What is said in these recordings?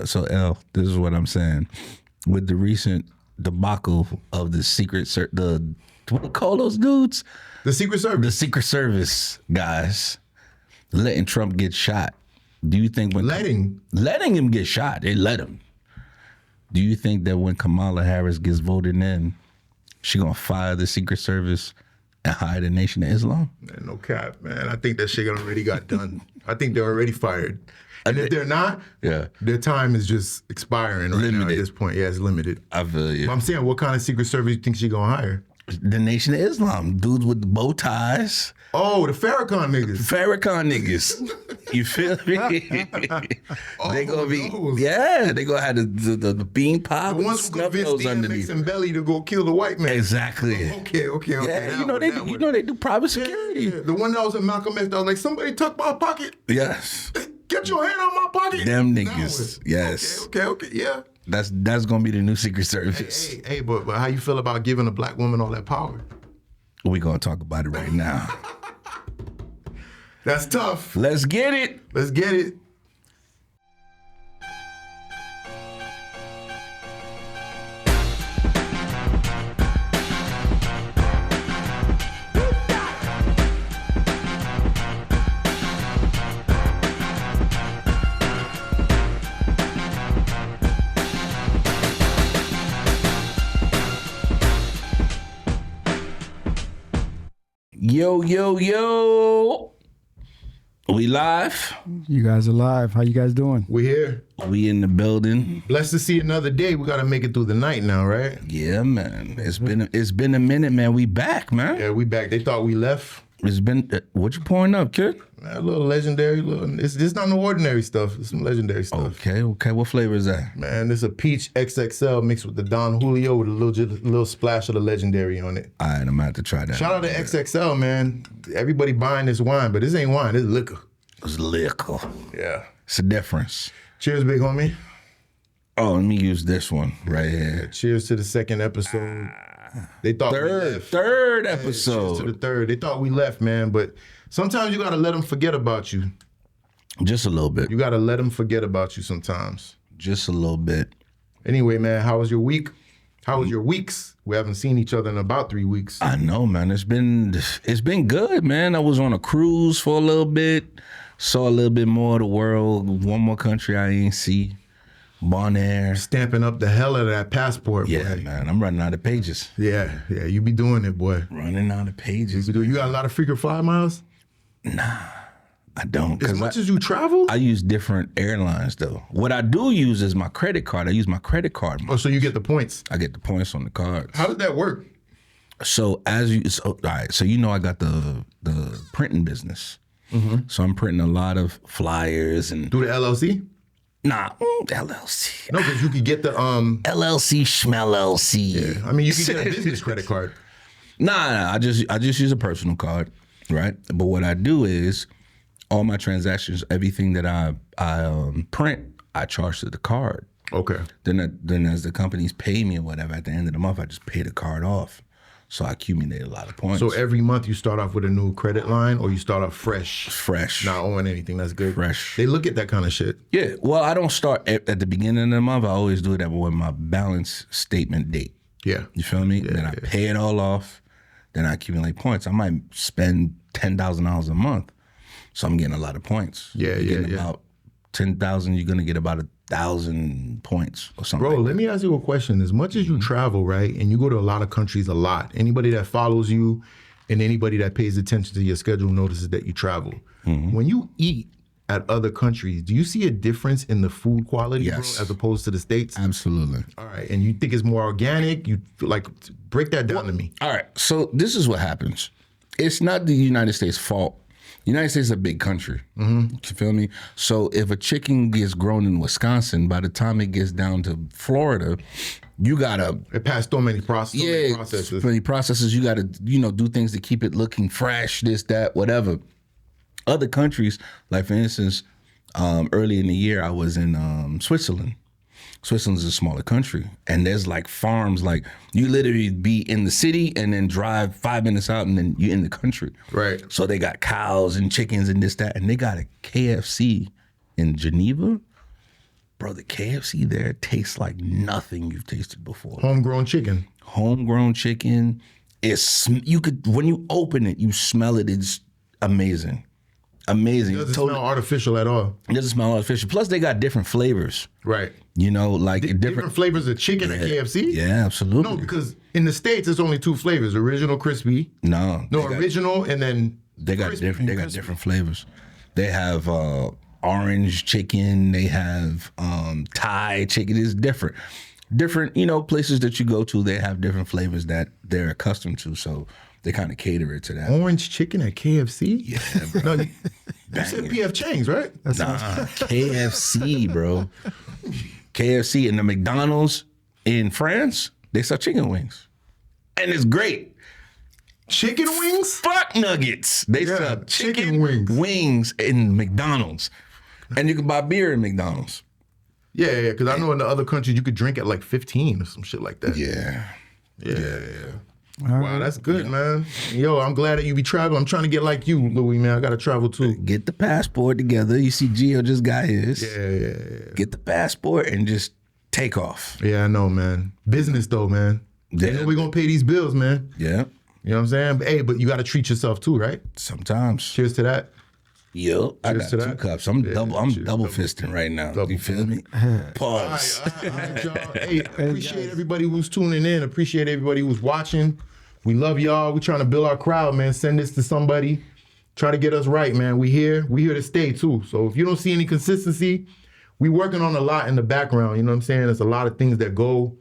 So L, this is what I'm saying. With the recent debacle of the what do you call those dudes? The Secret Service. The Secret Service guys letting Trump get shot. Do you think when letting him get shot, they let him? Do you think that when Kamala Harris gets voted in, she gonna fire the Secret Service and hire the Nation of Islam? Man, no cap, man. I think that shit already got done. I think they're already fired. And if they're not, their time is just expiring right now at this point. Yeah, it's limited. I feel you. But I'm saying, what kind of Secret Service do you think she gonna hire? The Nation of Islam. Dudes with the bow ties. Oh, the Farrakhan niggas. Farrakhan niggas. You feel me? They gonna be, they gonna have the bean pop. The ones who convinced DMX and Belly to go kill the white man. Exactly. Okay. Yeah, they do private security. Yeah. The one that was in Malcolm X, that was like, somebody took my pocket. Yes. Get your hand on my pocket. Them niggas. Yes. Okay, yeah. That's gonna be the new Secret Service. Hey, but how you feel about giving a black woman all that power? We're gonna talk about it right now. That's tough. Let's get it. Yo. We live? You guys are live. How you guys doing? We here. We in the building. Blessed to see another day. We got to make it through the night now, right? Yeah, man. It's been a minute, man. We back, man. Yeah, we back. They thought we left. It's been, what you pouring up, kid? A little legendary. It's not no ordinary stuff. It's some legendary stuff. Okay. What flavor is that? Man, this is a peach XXL mixed with the Don Julio with a little splash of the legendary on it. All right, I'm going to have to try that. Shout out to XXL, man. Everybody buying this wine, but this ain't wine. This is liquor. It's liquor. Yeah. It's a difference. Cheers, big homie. Oh, let me use this one right here. Cheers to the second episode. They thought we left. Third episode. Cheers to the third. They thought we left, man, but sometimes you got to let them forget about you. Just a little bit. You got to let them forget about you sometimes. Just a little bit. Anyway, man, how was your week? How was your weeks? We haven't seen each other in about 3 weeks. I know, man. It's been good, man. I was on a cruise for a little bit. Saw a little bit more of the world. One more country I ain't see. Bonaire. Stamping up the hell out of that passport, yeah, boy. Man. I'm running out of pages. Yeah. You be doing it, boy. Running out of pages. You got a lot of frequent flyer miles? Nah, I don't. As much as you travel? I use different airlines, though. What I do use is my credit card. I use my credit card. Oh, so you get the points? I get the points on the cards. How did that work? So all right. So you know I got the printing business. Mm-hmm. So I'm printing a lot of flyers and through the LLC. Nah, LLC. No, because you could get the LLC schmellLC. Yeah, I mean you could get a business credit card. Nah. I just use a personal card, right? But what I do is all my transactions, everything that I print, I charge to the card. Okay. Then as the companies pay me or whatever, at the end of the month, I just pay the card off. So I accumulate a lot of points. So every month you start off with a new credit line or you start off fresh? Fresh. Not owing anything. That's good. Fresh. They look at that kind of shit. Yeah. Well, I don't start at the beginning of the month. I always do it at my balance statement date. Yeah. You feel me? Then I pay it all off. Then I accumulate points. I might spend $10,000 a month. So I'm getting a lot of points. Yeah. About 10,000, you're going to get about 1,000 points or something. Bro, let me ask you a question. As much as you travel, right, and you go to a lot of countries a lot, anybody that follows you and anybody that pays attention to your schedule notices that you travel. Mm-hmm. When you eat at other countries, do you see a difference in the food quality, bro, as opposed to the States? Absolutely. All right. And you think it's more organic? You break that down to me. All right. So this is what happens. It's not the United States' fault. The United States is a big country. Mm-hmm. You feel me? So if a chicken gets grown in Wisconsin, by the time it gets down to Florida, you gotta... It passed so many processes. So many processes. You gotta, do things to keep it looking fresh, this, that, whatever. Other countries, like for instance, early in the year, I was in Switzerland. Switzerland's a smaller country, and there's like farms, like you literally be in the city and then drive 5 minutes out and then you're in the country. Right. So they got cows and chickens and this, that, and they got a KFC in Geneva. bro, the KFC there tastes like nothing you've tasted before. Homegrown chicken. Homegrown chicken is, you could, when you open it, you smell it. It's amazing. Amazing. It doesn't smell artificial at all. It doesn't smell artificial. Plus, they got different flavors. Right. You know, like different flavors of chicken at KFC? Yeah, absolutely. No, because in the States, it's only 2 flavors. Original, crispy. No, Original, and then they got crispy. different. They got different flavors. They have orange chicken. They have Thai chicken. It's different. Different, you know, places that you go to, they have different flavors that they're accustomed to. So they kind of cater it to that. Orange chicken at KFC? Yeah, bro. No, you said P.F. Chang's, right? KFC, bro. KFC and the McDonald's in France, they sell chicken wings. And it's great. Chicken wings? Fuck nuggets. They sell chicken wings in McDonald's. And you can buy beer in McDonald's. Yeah, because I know in the other countries you could drink at like 15 or some shit like that. Yeah. Wow, that's good, man. Yo, I'm glad that you be traveling. I'm trying to get like you, Louie, man. I got to travel too. Get the passport together. You see Gio just got his. Yeah. Get the passport and just take off. Yeah, I know, man. Business though, man. Yeah. You know we're going to pay these bills, man. Yeah. You know what I'm saying? Hey, but you got to treat yourself too, right? Sometimes. Cheers to that. Yo, I got to 2 that. cups. I'm double fisting right now. You feel me? Pause. All right, y'all. Hey, appreciate everybody who's tuning in. Appreciate everybody who's watching. We love y'all. We're trying to build our crowd, man. Send this to somebody. Try to get us right, man. We here to stay too. So if you don't see any consistency, we working on a lot in the background. You know what I'm saying? There's a lot of things that go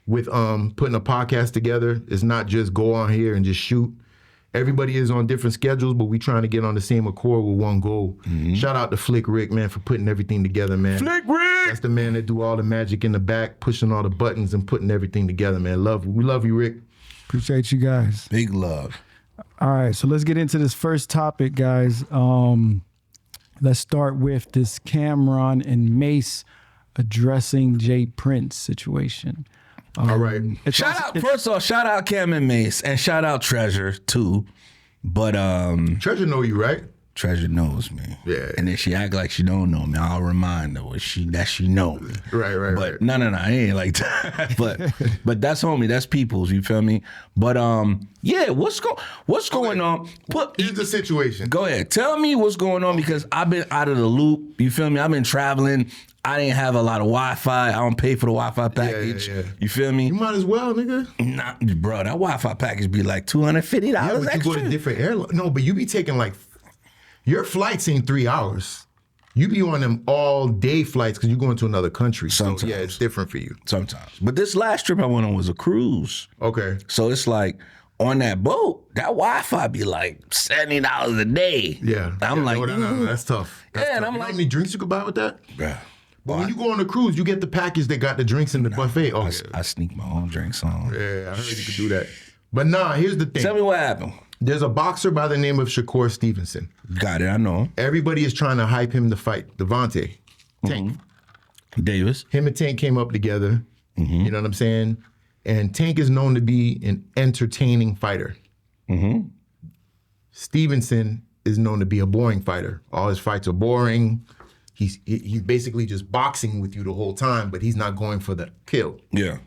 with putting a podcast together. It's not just go on here and just shoot. Everybody is on different schedules, but we trying to get on the same accord with one goal. Mm-hmm. Shout out to Flick Rick, man, for putting everything together, man. Flick Rick! That's the man that do all the magic in the back, pushing all the buttons and putting everything together, man. We love you, Rick. Appreciate you guys. Big love. All right, so let's get into this first topic, guys. Let's start with this Cameron and Mase addressing JPrince situation. All right. First off, shout out Cam and Mase, and shout out Treasure too. But Treasure know you, right? Treasure knows me. Yeah. And then she act like she don't know me. I'll remind her that she know me. Right. But no, I ain't like that. but that's homie. That's people's. You feel me? But yeah. What's going on? Here's the situation. Go ahead. Tell me what's going on because I've been out of the loop. You feel me? I've been traveling. I didn't have a lot of Wi-Fi. I don't pay for the Wi-Fi package. Yeah. You feel me? You might as well, nigga. Nah, bro, that Wi-Fi package be like $250 Yeah, but extra. you go to different airlines. No, but you be taking like, your flights ain't 3 hours. You be on them all day flights because you're going to another country. Sometimes. So yeah, it's different for you. Sometimes. But this last trip I went on was a cruise. Okay. So it's like, on that boat, that Wi-Fi be like $70 a day. Yeah. I'm like, no, that's tough. That's tough. And I'm you like, know how many drinks you could buy with that? bruh. But when you go on a cruise, you get the package that got the drinks in the buffet. Oh, I sneak my own drinks on. yeah, I heard you could do that. But nah, here's the thing. Tell me what happened. There's a boxer by the name of Shakur Stevenson. Got it, I know. Everybody is trying to hype him to fight Devontae. Tank. Davis. Him and Tank came up together. You know what I'm saying? And Tank is known to be an entertaining fighter. Stevenson is known to be a boring fighter. All his fights are boring. He's basically just boxing with you the whole time, but he's not going for the kill. Yeah.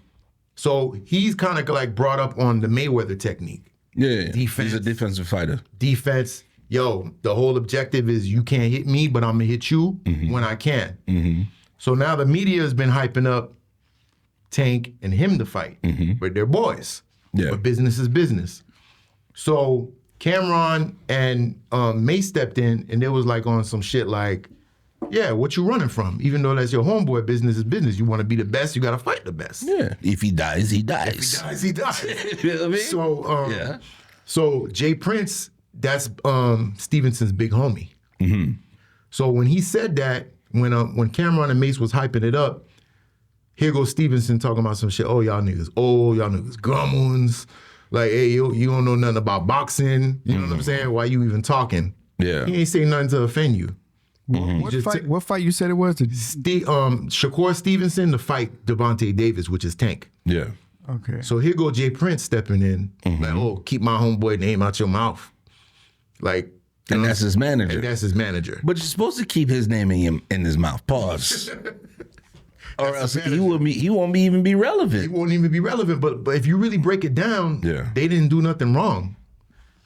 So he's kind of like brought up on the Mayweather technique. Yeah. Defense. He's a defensive fighter. Defense. Yo, the whole objective is you can't hit me, but I'm gonna hit you when I can. So now the media has been hyping up Tank and him to fight, but they're boys. Yeah. But business is business. So Cameron and May stepped in, and they was like on some shit like, yeah, what you running from? Even though that's your homeboy, business is business. You want to be the best, you got to fight the best. Yeah. If he dies, he dies. If he dies, he dies. You know what I mean? So, yeah. So JPrince, that's Stevenson's big homie. So when he said that, when Cameron and Mase was hyping it up, here goes Stevenson talking about some shit. Oh, y'all niggas grummoons. Like, hey, you don't know nothing about boxing. You know what I'm saying? Why you even talking? Yeah. He ain't say nothing to offend you. What fight you said it was? Shakur Stevenson to fight Devontae Davis, which is Tank. Yeah. Okay. So here go JPrince stepping in. Like, oh, keep my homeboy name out your mouth. Like, And that's his manager. And that's his manager. But you're supposed to keep his name in his mouth. Pause. Or else he won't even be relevant. He won't even be relevant. But if you really break it down, they didn't do nothing wrong.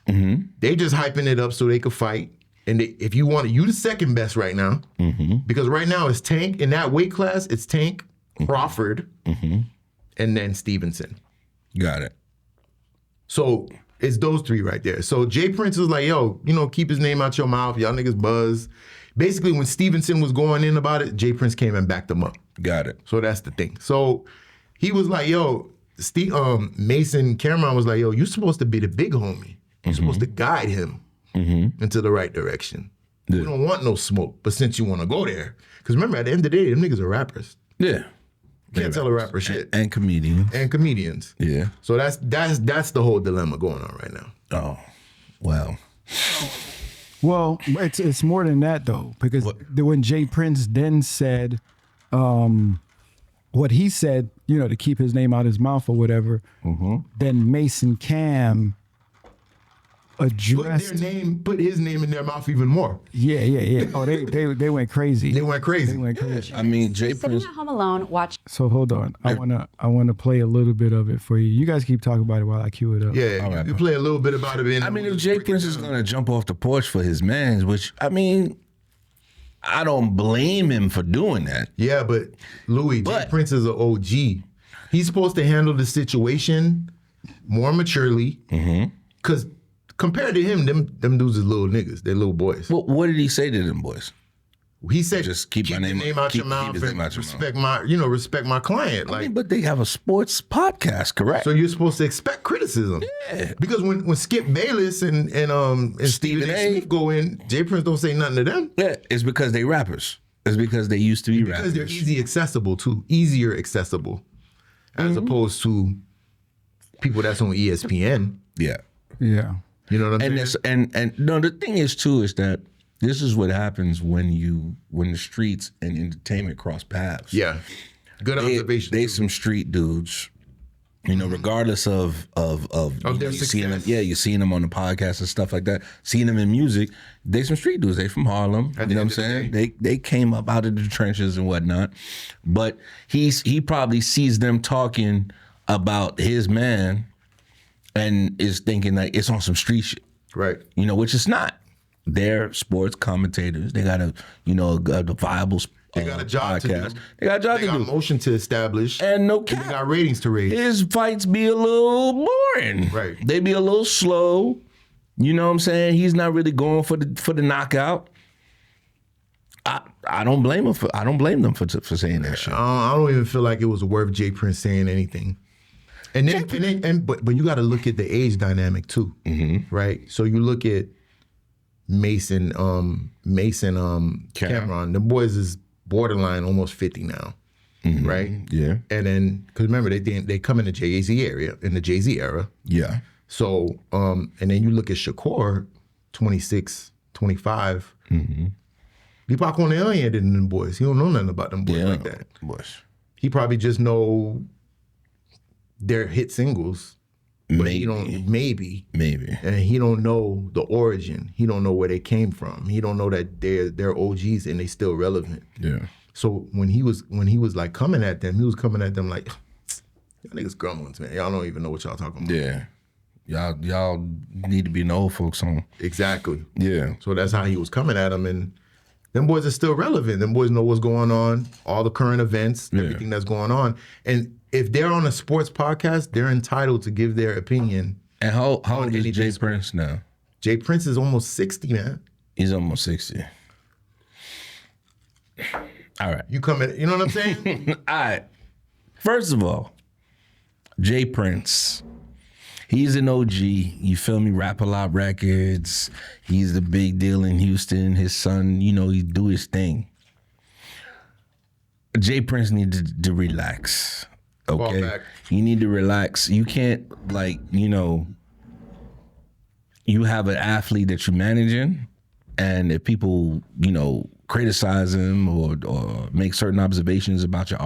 Mm-hmm. They just hyping it up so they could fight. And if you want it, you the second best right now. Mm-hmm. Because right now it's Tank. In that weight class, it's Tank, Crawford, and then Stevenson. Got it. So it's those three right there. So JPrince was like, yo, keep his name out your mouth. Y'all niggas buzz. Basically, when Stevenson was going in about it, JPrince came and backed him up. Got it. So that's the thing. So he was like, yo, Mason Cameron was like, yo, you're supposed to be the big homie. You're supposed to guide him into the right direction. Yeah. We don't want no smoke, but since you want to go there, because remember, at the end of the day, them niggas are rappers. Yeah. Can't tell a rapper shit. And comedians. And comedians. Yeah. So that's the whole dilemma going on right now. Oh, wow. Well, it's more than that though, because when JPrince then said what he said, to keep his name out his mouth or whatever, then Mason Cam addressed put his name in their mouth even more. Yeah. Oh, they went crazy. They went crazy. I mean, JPrince sitting at home alone, watch. So hold on, I wanna play a little bit of it for you. You guys keep talking about it while I cue it up. Yeah, you play a little bit about it. If JPrince is gonna jump off the porch for his mans, which I mean, I don't blame him for doing that. Yeah, but Louie, JPrince is an OG. He's supposed to handle the situation more maturely, because. Compared to him, them dudes is little niggas. They're little boys. Well, what did he say to them boys? He said, just keep my name out your mouth and respect my client. I mean, but they have a sports podcast, correct? So you're supposed to expect criticism. Yeah. Because when Skip Bayless and Stephen A. Smith go in, JPrince don't say nothing to them. Yeah, it's because they rappers. It's because they used to be rappers. Because they're easier accessible, as opposed to people that's on ESPN. Yeah. Yeah. You know what I'm saying? And no, the thing is too is that this is what happens when the streets and entertainment cross paths. Yeah, good observation. They some street dudes, regardless of their success. You're seeing them on the podcast and stuff like that. Seeing them in music, they some street dudes. They from Harlem. You know what I'm saying? They came up out of the trenches and whatnot. But he probably sees them talking about his man. And is thinking like it's on some street shit, right? Which it's not. They're sports commentators. They got a viable. They got a job podcast. to do. They got a job to do. They got motion to establish, and no cap. They got ratings to raise. His fights be a little boring. Right. They be a little slow. You know what I'm saying? He's not really going for the knockout. I don't blame him them for saying that shit. I don't even feel like it was worth JPrince saying anything. But you got to look at the age dynamic too, right? So you look at Mason, Cameron. The boys is borderline almost 50 now, right? Yeah. And then because remember they come in the Jay-Z era. Yeah. So and then you look at Shakur, 26, 25. Deepak on the other end than them boys. He don't know nothing about them boys like that. Boys. He probably just know their hit singles. Maybe. And he don't know the origin. He don't know where they came from. He don't know that they're OGs and they still relevant. Yeah. So when he was like coming at them, he was coming at them like, y'all niggas gremlins, man. Y'all don't even know what y'all talking about. Yeah. Y'all need to be in old folks home. Exactly. Yeah. So that's how he was coming at them, and them boys are still relevant. Them boys know what's going on, all the current events, everything that's going on. And if they're on a sports podcast, they're entitled to give their opinion. And how old is JPrince now? JPrince is almost 60, man. He's almost 60. All right. You know what I'm saying? All right. First of all, JPrince. He's an OG, you feel me, Rap A Lot Records. He's the big deal in Houston. His son, he do his thing. JPrince needs to relax, okay? You need to relax. You can't, you have an athlete that you're managing, and if people, criticize him or make certain observations about your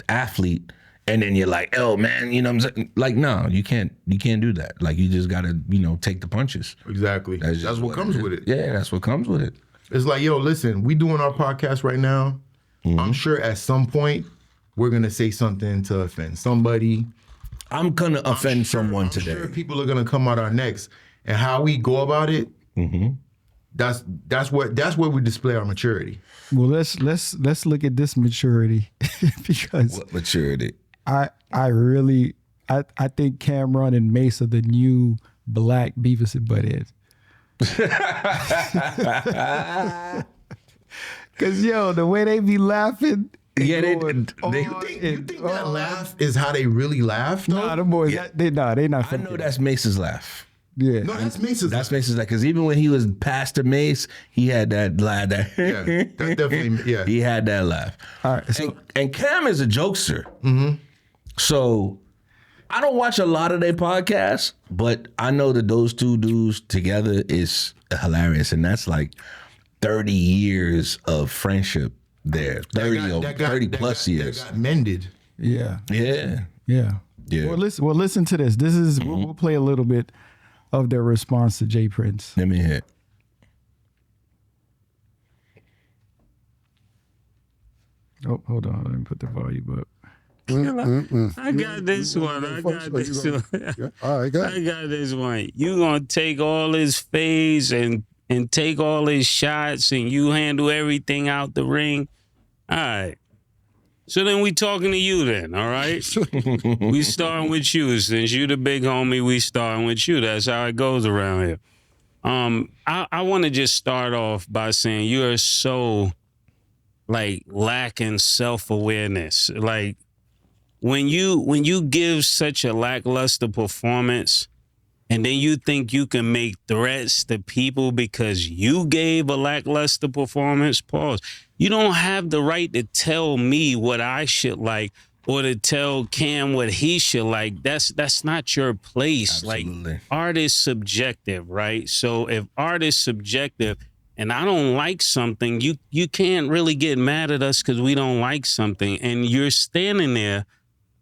athlete, and then you're like, oh man, you know what I'm saying? Like, no, you can't do that. Like, you just gotta, take the punches. Exactly. That's what comes with it. Yeah, that's what comes with it. It's like, yo, listen, we doing our podcast right now. I'm sure at some point we're gonna say something to offend somebody. I'm gonna offend someone today. I'm sure people are gonna come out our necks, and how we go about it. That's where we display our maturity. Well, let's look at this maturity because What maturity? I think Cameron and Mase are the new black Beavis and Butthead. Cause the way they be laughing. Yeah, You think that laugh is how they really laugh? Though? Nah, the boys, they not. I know that's Mace's laugh. Yeah. No, that's Mace's. That's Mace's laugh. Because even when he was Pastor Mase, he had that laugh. Yeah, that's definitely. Yeah, He had that laugh. All right. So, And Cam is a jokester. So I don't watch a lot of their podcasts, but I know that those two dudes together is hilarious. And that's like 30 years of friendship there. 30 plus years. That got mended. yeah. Yeah. Yeah. Yeah. Well, listen to this. This is we'll play a little bit of their response to JPrince. Let me hear. Oh, hold on. Let me put the volume up. I got this one. I got this one. All right, go ahead. I got this one. You gonna take all his fades and take all his shots and you handle everything out the ring. All right. So then we talking to you then, all right? We starting with you. Since you the big homie, we starting with you. That's how it goes around here. I want to just start off by saying you are so lacking self-awareness. Like when you give such a lackluster performance and then you think you can make threats to people because you gave a lackluster performance, pause. You don't have the right to tell me what I should like or to tell Cam what he should like. That's not your place. Absolutely. Like, art is subjective, right? So if art is subjective and I don't like something, you can't really get mad at us because we don't like something. And you're standing there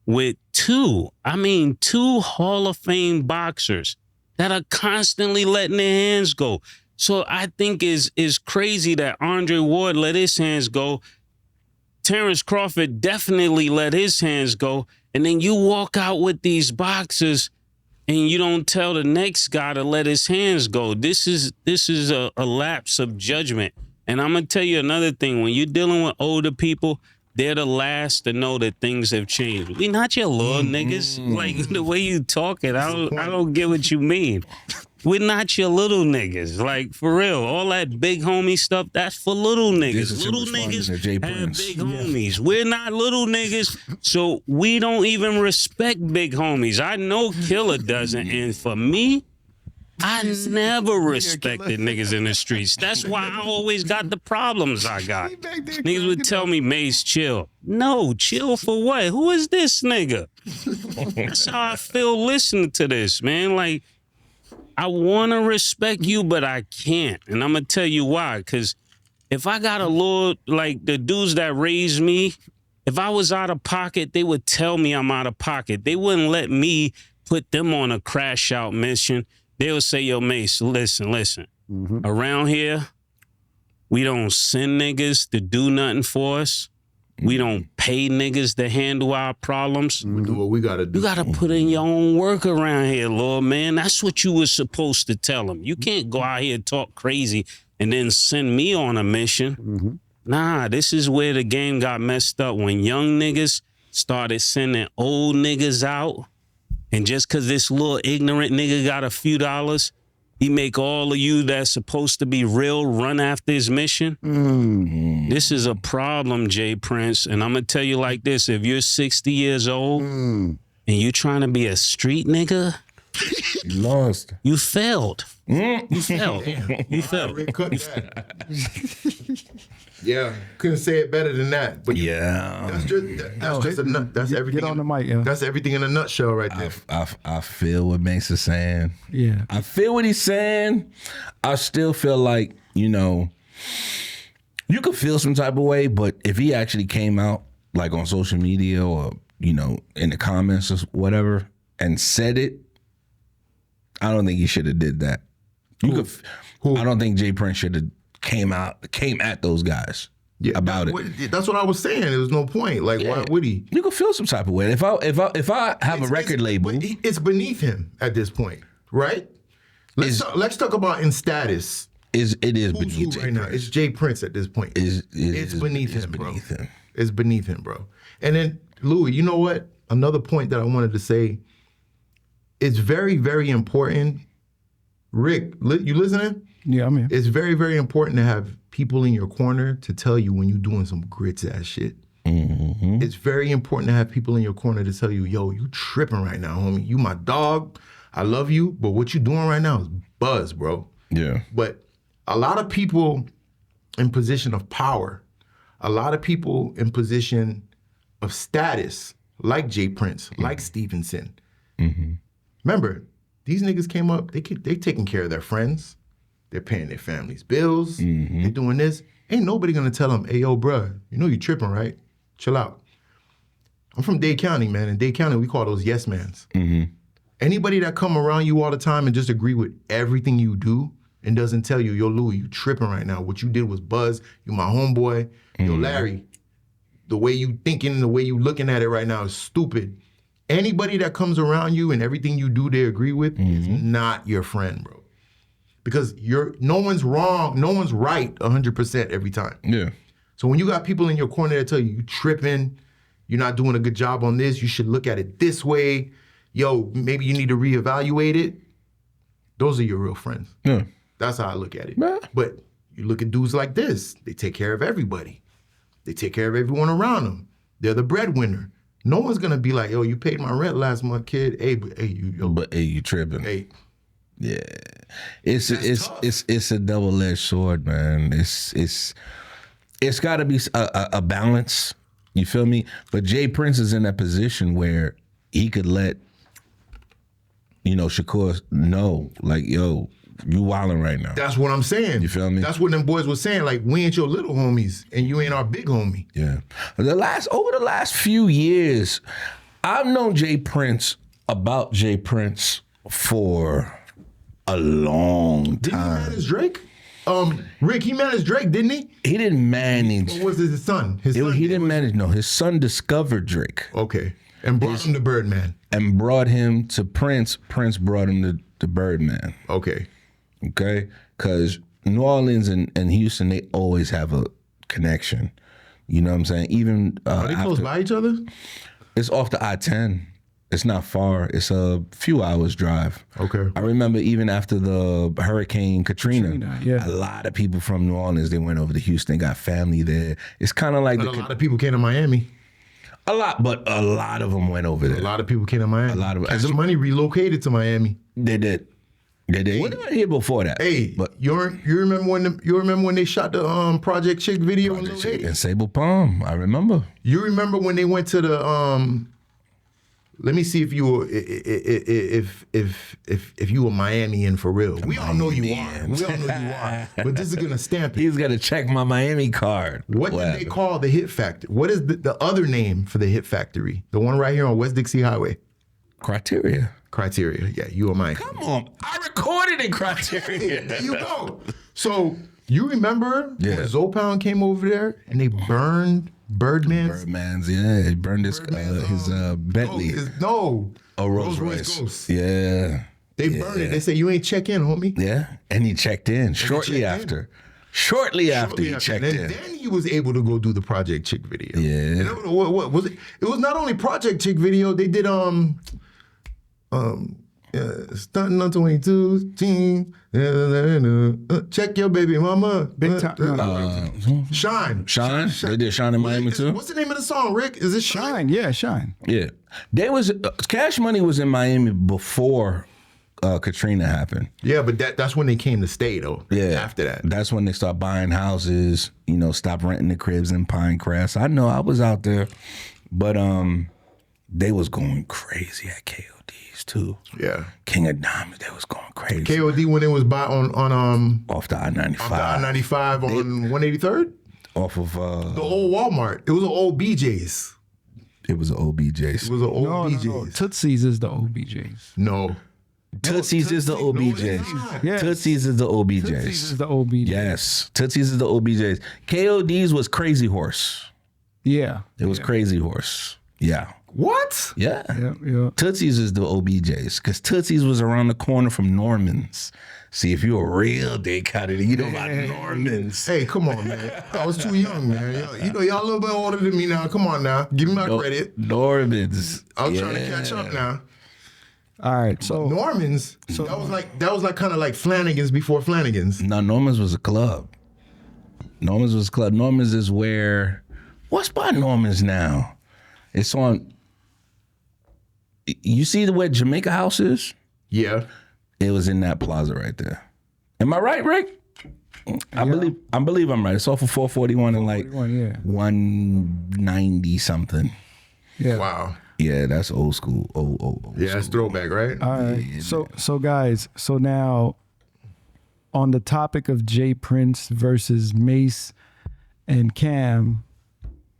with two Hall of Fame boxers that are constantly letting their hands go. So I think is crazy that Andre Ward let his hands go. Terrence Crawford definitely let his hands go. And then you walk out with these boxers and you don't tell the next guy to let his hands go. This is a lapse of judgment. And I'm going to tell you another thing. When you're dealing with older people, they're the last to know that things have changed. We not your little niggas. Like the way you talking, I don't get what you mean. We're not your little niggas. Like, for real. All that big homie stuff, that's for little niggas. Little niggas have big homies. We're not little niggas, so we don't even respect big homies. I know Killer doesn't, and for me, I never respected niggas in the streets. That's why I always got the problems I got. Niggas would tell me, Mase, chill. No, chill for what? Who is this nigga? That's how I feel listening to this, man. Like, I want to respect you, but I can't. And I'm going to tell you why. Because if I got a little, like the dudes that raised me, if I was out of pocket, they would tell me I'm out of pocket. They wouldn't let me put them on a crash out mission. They would say, yo, Mase, listen. Around here, we don't send niggas to do nothing for us. We don't pay niggas to handle our problems. We do what we gotta do. You gotta put in your own work around here, Lord, man. That's what you were supposed to tell them. You can't go out here and talk crazy and then send me on a mission. Nah, this is where the game got messed up. When young niggas started sending old niggas out, and just because this little ignorant nigga got a few dollars, he make all of you that's supposed to be real run after his mission. This is a problem, JPrince. And I'm going to tell you like this. If you're 60 years old and you trying to be a street nigga, You lost. You failed. You failed. You failed. Cut that. Yeah, couldn't say it better than that. But Yeah. that's everything. Get on the mic, yo. That's everything in a nutshell, right there. I feel what Mase is saying. Yeah. I feel what he's saying. I still feel like, you could feel some type of way, but if he actually came out like on social media or you know, in the comments or whatever and said it, I don't think he should have did that. I don't think JPrince should have came at those guys about it. That's what I was saying. There was no point. Like, why would he? You could feel some type of way. If I have a record label, it's beneath him at this point, right? Let's talk about in status. It is beneath right now. It's JPrince at this point. It's beneath him, bro. It's beneath him, bro. And then Louie, you know what? Another point that I wanted to say. It's very, very important. Rick, you listening? Yeah, I'm here. It's very, very important to have people in your corner to tell you when you're doing some grits ass shit. Mm-hmm. It's very important to have people in your corner to tell you, yo, you tripping right now, homie. You my dog. I love you, but what you doing right now is buzz, bro. Yeah. But a lot of people in position of power, a lot of people in position of status, like JPrince, like Stevenson. Mm-hmm. Remember, these niggas came up, they taking care of their friends. They're paying their families' bills. Mm-hmm. They're doing this. Ain't nobody gonna tell them, hey, yo, bruh, you know you tripping, right? Chill out. I'm from Dade County, man. In Dade County, we call those yes mans. Mm-hmm. Anybody that come around you all the time and just agree with everything you do and doesn't tell you, yo, Louie, you tripping right now. What you did was buzz. You my homeboy. Mm-hmm. Yo, Larry, the way you thinking, the way you looking at it right now is stupid. Anybody that comes around you and everything you do they agree with is not your friend, bro. Because no one's wrong, no one's right 100% every time. Yeah. So when you got people in your corner that tell you tripping, you're not doing a good job on this, you should look at it this way, yo, maybe you need to reevaluate it, those are your real friends. Yeah. That's how I look at it. Yeah. But you look at dudes like this, they take care of everybody. They take care of everyone around them. They're the breadwinner. No one's gonna be like, yo, you paid my rent last month, kid. Hey, you tripping. Hey. Yeah. It's a double-edged sword, man. It's gotta be a balance. You feel me? But JPrince is in that position where he could let, you know, Shakur know, like, yo, you wilding right now. That's what I'm saying. You feel me? That's what them boys was saying. Like, we ain't your little homies, and you ain't our big homie. Yeah. Over the last few years, I've known JPrince about JPrince for a long time. Didn't he manage Drake? Rick, he managed Drake, didn't he? He didn't manage. Or was it his son? He didn't manage. No, his son discovered Drake. Okay. And brought him to Birdman. And brought him to Prince. Prince brought him to Birdman. Okay. Okay? Because New Orleans and Houston, they always have a connection. You know what I'm saying? Even are they close by each other? It's off the I-10. It's not far. It's a few hours drive. Okay. I remember even after the Hurricane Katrina, a lot of people from New Orleans, they went over to Houston, got family there. It's kind of like... a lot of people came to Miami. A lot, but a lot of them went over there. A lot of people came to Miami. A lot of Cash Money relocated to Miami. They did. What did I hear before that? Hey, but you remember when they shot the Project Chick video in Sable Palm? I remember. You remember when they went to the let me see if you were if you were Miamian for real. We all know you are. We all know you are. But this is gonna stamp it. He's gonna check my Miami card. What did they call the Hit Factory? What is the other name for the Hit Factory? The one right here on West Dixie Highway. Criteria. Yeah, you are mine. Come on, I recorded in Criteria. There you go. So you remember when Zopound came over there and they burned Birdman's, he burned his Bentley. Rolls Royce. Yeah. They burned it. They said, you ain't check in, homie. Yeah. And he checked in shortly after. Shortly after he checked in. And then he was able to go do the Project Chick video. Yeah. And what was it? It was not only Project Chick video, they did stunting on 22 team. Check your baby mama. Big time. Shine. They did Shine in Miami too. What's the name of the song, Rick? Is it Shine? Yeah, Shine. Yeah. Cash Money was in Miami before Katrina happened. Yeah, but that's when they came to stay though. Yeah. After that. That's when they start buying houses, stop renting the cribs in Pinecrest. I know I was out there, but they was going crazy at KOD's too. Yeah. King of Diamonds, they was going crazy. KOD when it was by on off the I-95. Off the I-95 on 183rd? Off of the old Walmart. It was an old BJ's. It was an It OBJ's. was an old No, BJ's. Tootsie's is the OBJ's. No. Tootsie's is the Tootsie- no, OBJ's. it's not. Yes. Tootsie's is the Tootsie's OBJ's. is the OBJ. Yes, Tootsie's is the OBJ's. KOD's was Crazy Horse. Yeah. It was Crazy Horse. Yeah. What? Yeah. Yeah. Tootsie's is the OBJ's because Tootsie's was around the corner from Norman's. See, if you're a real dick cutter, you know about Norman's. Hey, come on, man. I was too young, man. Y'all a little bit older than me now. Come on now. Give me my credit. Norman's. I was trying to catch up now. All right. So Norman's, that was like kind of like Flanagan's before Flanagan's. No, Norman's was a club. Norman's was a club. Norman's is where, what's by Norman's now? It's on, you see where Jamaica House is? Yeah. It was in that plaza right there. Am I right, Rick? I believe I'm right. It's off of 441 and like 441, yeah. 190 something. yeah. Wow. Yeah, that's old school. Old Yeah, that's throwback, right? All right. So guys, so now on the topic of JPrince versus Mase and Cam,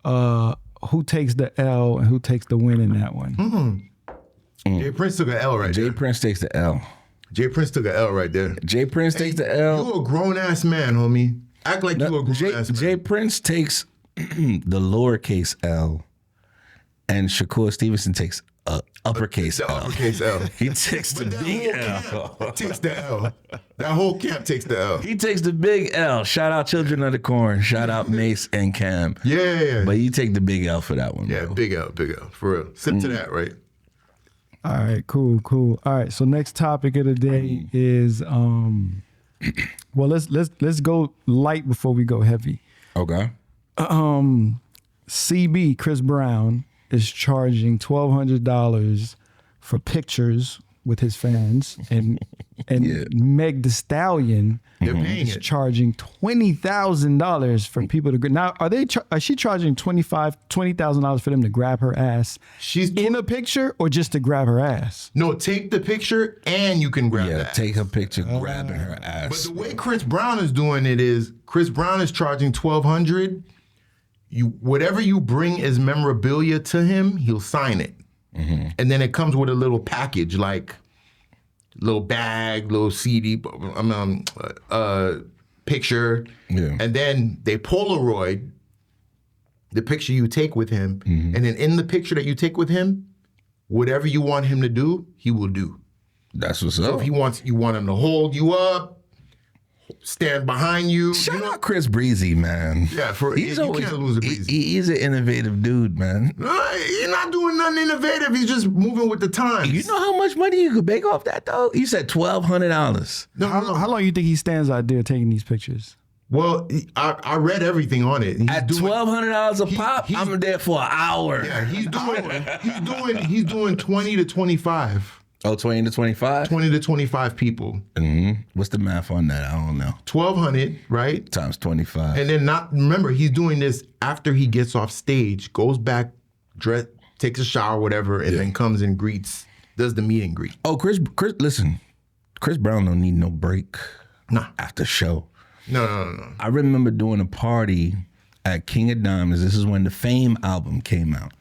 who takes the L and who takes the win in that one? JPrince took an L right there. JPrince takes the L. JPrince took an L right there. JPrince takes the L. You a grown ass man, homie. Act like you a grown ass man. JPrince takes the lowercase L, and Shakur Stevenson takes uppercase The L. uppercase L. He takes the big L. Takes the L. That whole camp takes the L. He takes the big L. Shout out Children of the Corn. Shout out Mase and Cam. Yeah. But you take the big L for that one, Yeah, bro. big L, for real. Sip to that, right? All right, cool. All right, so next topic of the day is well, let's go light before we go heavy. Okay. CB Chris Brown is charging $1,200 for pictures with his fans, and Yeah. Meg Thee Stallion They're paying is it. charging $20,000 for people to now. Are she charging $20,000 for them to grab her ass She's in a picture, or just to grab her ass? No, take the picture and you can grab Yeah, that. take a picture grabbing her But ass. the way Chris Brown is doing it is Chris Brown is charging $1,200. Whatever you bring as memorabilia to him, he'll sign it. And then it comes with a little package, like little bag, little CD, picture. Yeah. And then they Polaroid the picture you take with him. And then in the picture that you take with him, whatever you want him to do, he will do. That's what's So up. if you want him to hold you up, stand behind you. Shout out Chris Breezy, man. Yeah, you can't lose a Breezy. He's an innovative dude, man. No, he's not doing nothing innovative. He's just moving with the times. You know how much money you could make off that, though? You said $1,200. How long you think he stands out there taking these pictures? Well, I read everything on it. At $1,200 a pop, he's- I'm there for an hour. Yeah, he's doing 20 to 25. Oh, 20 to 25? 20 to 25 people. What's the math on that? I don't know. 1,200, right? Times 25. And then remember, he's doing this after he gets off stage, goes back, takes a shower, whatever, and then comes and does the meet and greet. Oh, Chris, listen. Chris Brown don't need no break. Nah. After show. No. I remember doing a party at King of Diamonds. This is when the Fame album came out.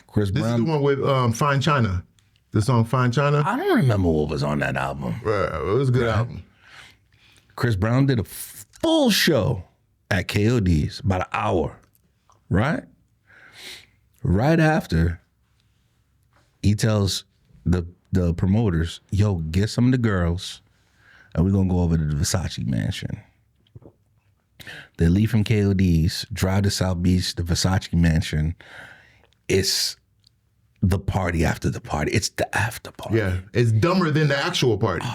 Chris This Brown. is the one with Fine China. The song Fine China. I don't remember what was on that album. It was a good album. Chris Brown did a full show at KOD's, about an hour, right? Right after, he tells the promoters, yo, get some of the girls, and we're going to go over to the Versace mansion. They leave from KOD's, drive to South Beach, the Versace mansion. It's the party after the party. It's the after party. Yeah, it's dumber than the actual party.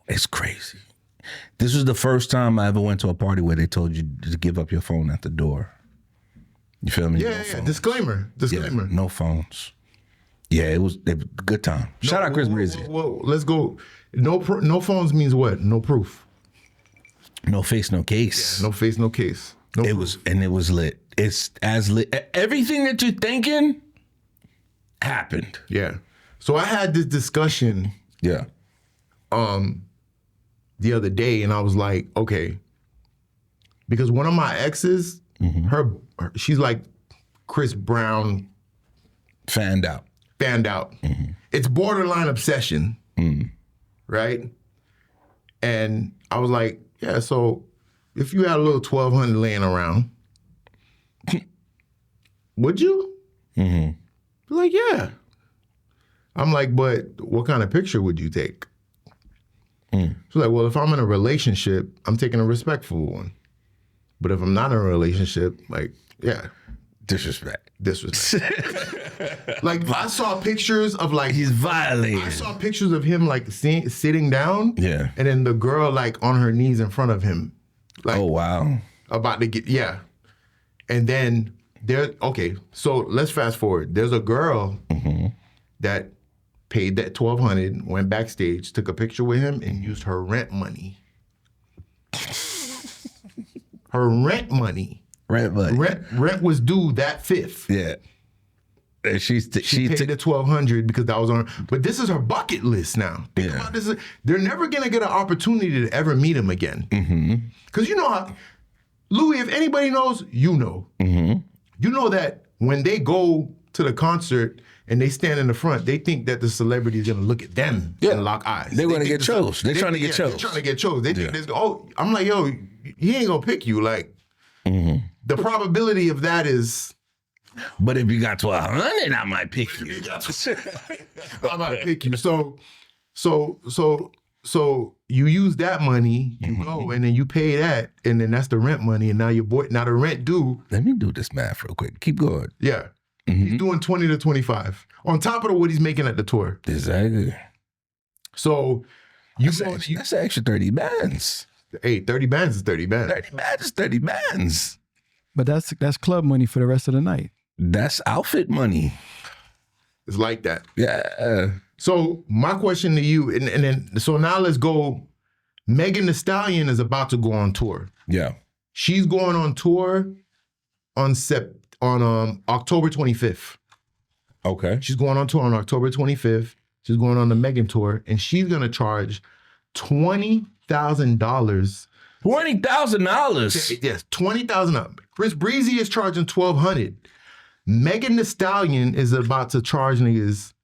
It's crazy. This was the first time I ever went to a party where they told you to give up your phone at the door. You feel me? Yeah. phones. Disclaimer. Yeah, no phones. Yeah, it was a good time. Shout out Chris Breezy. Well, let's go. No phones means what? No proof. No face, no case. No face, no case. No It proof. was lit. It's as lit. Everything that you're thinking happened. Yeah. So I had this discussion Yeah. the other day, and I was like, okay, because one of my exes, she's like Chris Brown Fanned out. It's borderline obsession, right? And I was like, yeah, so if you had a little 1,200 laying around, would you? Like, yeah. I'm like, but what kind of picture would you take? She's like, well, if I'm in a relationship, I'm taking a respectful one. But if I'm not in a relationship, like, yeah. Disrespect. Like, I saw pictures of like... He's violating. I saw pictures of him like sitting down. Yeah. And then the girl like on her knees in front of him. Like, Oh, wow. about to get, yeah. And then okay, so let's fast forward. There's a girl that paid that $1,200, went backstage, took a picture with him, and used her rent money. Her rent money. Rent money. Rent was due that 5th. Yeah. And she She paid the $1,200 because that was on her. But this is her bucket list now. Think about this. They're never gonna get an opportunity to ever meet him again. Because you know how, Louie, if anybody knows, you know. You know that when they go to the concert and they stand in the front, they think that the celebrity is gonna look at them and lock eyes. They're gonna get chose. They're trying to get chose. They're trying to get chose. They think I'm like, yo, he ain't gonna pick you. Like, the probability of that is... But if you got 1,200, I might pick you. I might pick you. So you use that money, you go, and then you pay that, and then that's the rent money, and now now the rent due. Let me do this math real quick. Keep going. Yeah. He's doing 20 to 25 on top of what he's making at the tour. Exactly. So That's an extra 30 bands. Hey, 30 bands is 30 bands. 30 bands is 30 bands. But that's club money for the rest of the night. That's outfit money. It's like that. Yeah. So my question to you, and then so now let's go. Megan Thee Stallion is about to go on tour. Yeah. She's going on tour on October 25th. Okay. She's going on tour on October 25th. She's going on the Megan tour, and she's gonna charge $20,000. $20,000. Yes, $20,000. Chris Breezy is charging $1,200. Megan Thee Stallion is about to charge niggas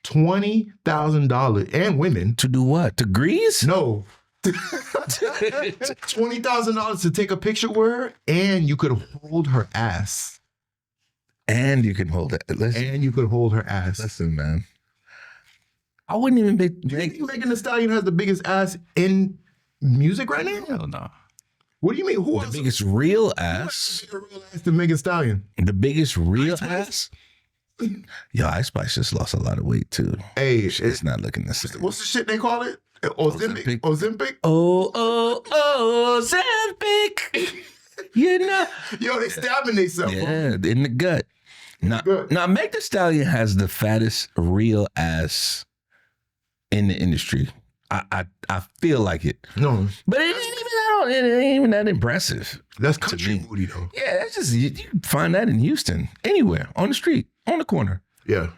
$20,000 and women To do what? To grease? no. $20,000 to take a picture with her, and you could hold her ass. And you can hold it. Listen, Man. I wouldn't even do you think Megan Thee Stallion has the biggest ass in music right now? Hell no. What do you mean? Who The else? biggest real Who has ass. a bigger real ass than Megan Thee Stallion? The biggest real ass. Yo, Ice Spice just lost a lot of weight too. Hey, It's not looking the same. what's the shit they call it? Ozempic. Ozempic? Ozempic. You know. Yo, they stabbing themselves. Yeah, in the gut. Now, Meg Thee Stallion has the fattest real ass in the industry. I feel like it. No, But it ain't even that impressive. that's country me. booty though. Yeah, that's just you can find that in Houston, anywhere, on the street, on the corner. Yeah.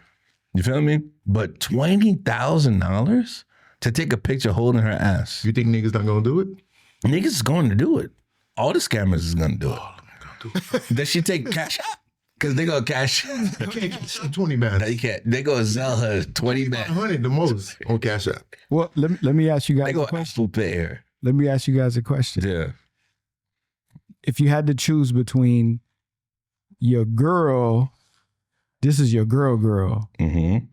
You feel me? But $20,000 to take a picture holding her ass. You think niggas not gonna do it? Niggas is going to do it. All the scammers is gonna do it. Does she take cash out? Because they gonna cash. You can't get 20 bands. They can't. They gonna sell her 20 bags. 100 the most on Cash App. Well, let me ask you They guys a gonna question. Apple Pay her. Let me ask you guys a question. Yeah. If you had to choose between your girl, this is your girl, Mm-hmm.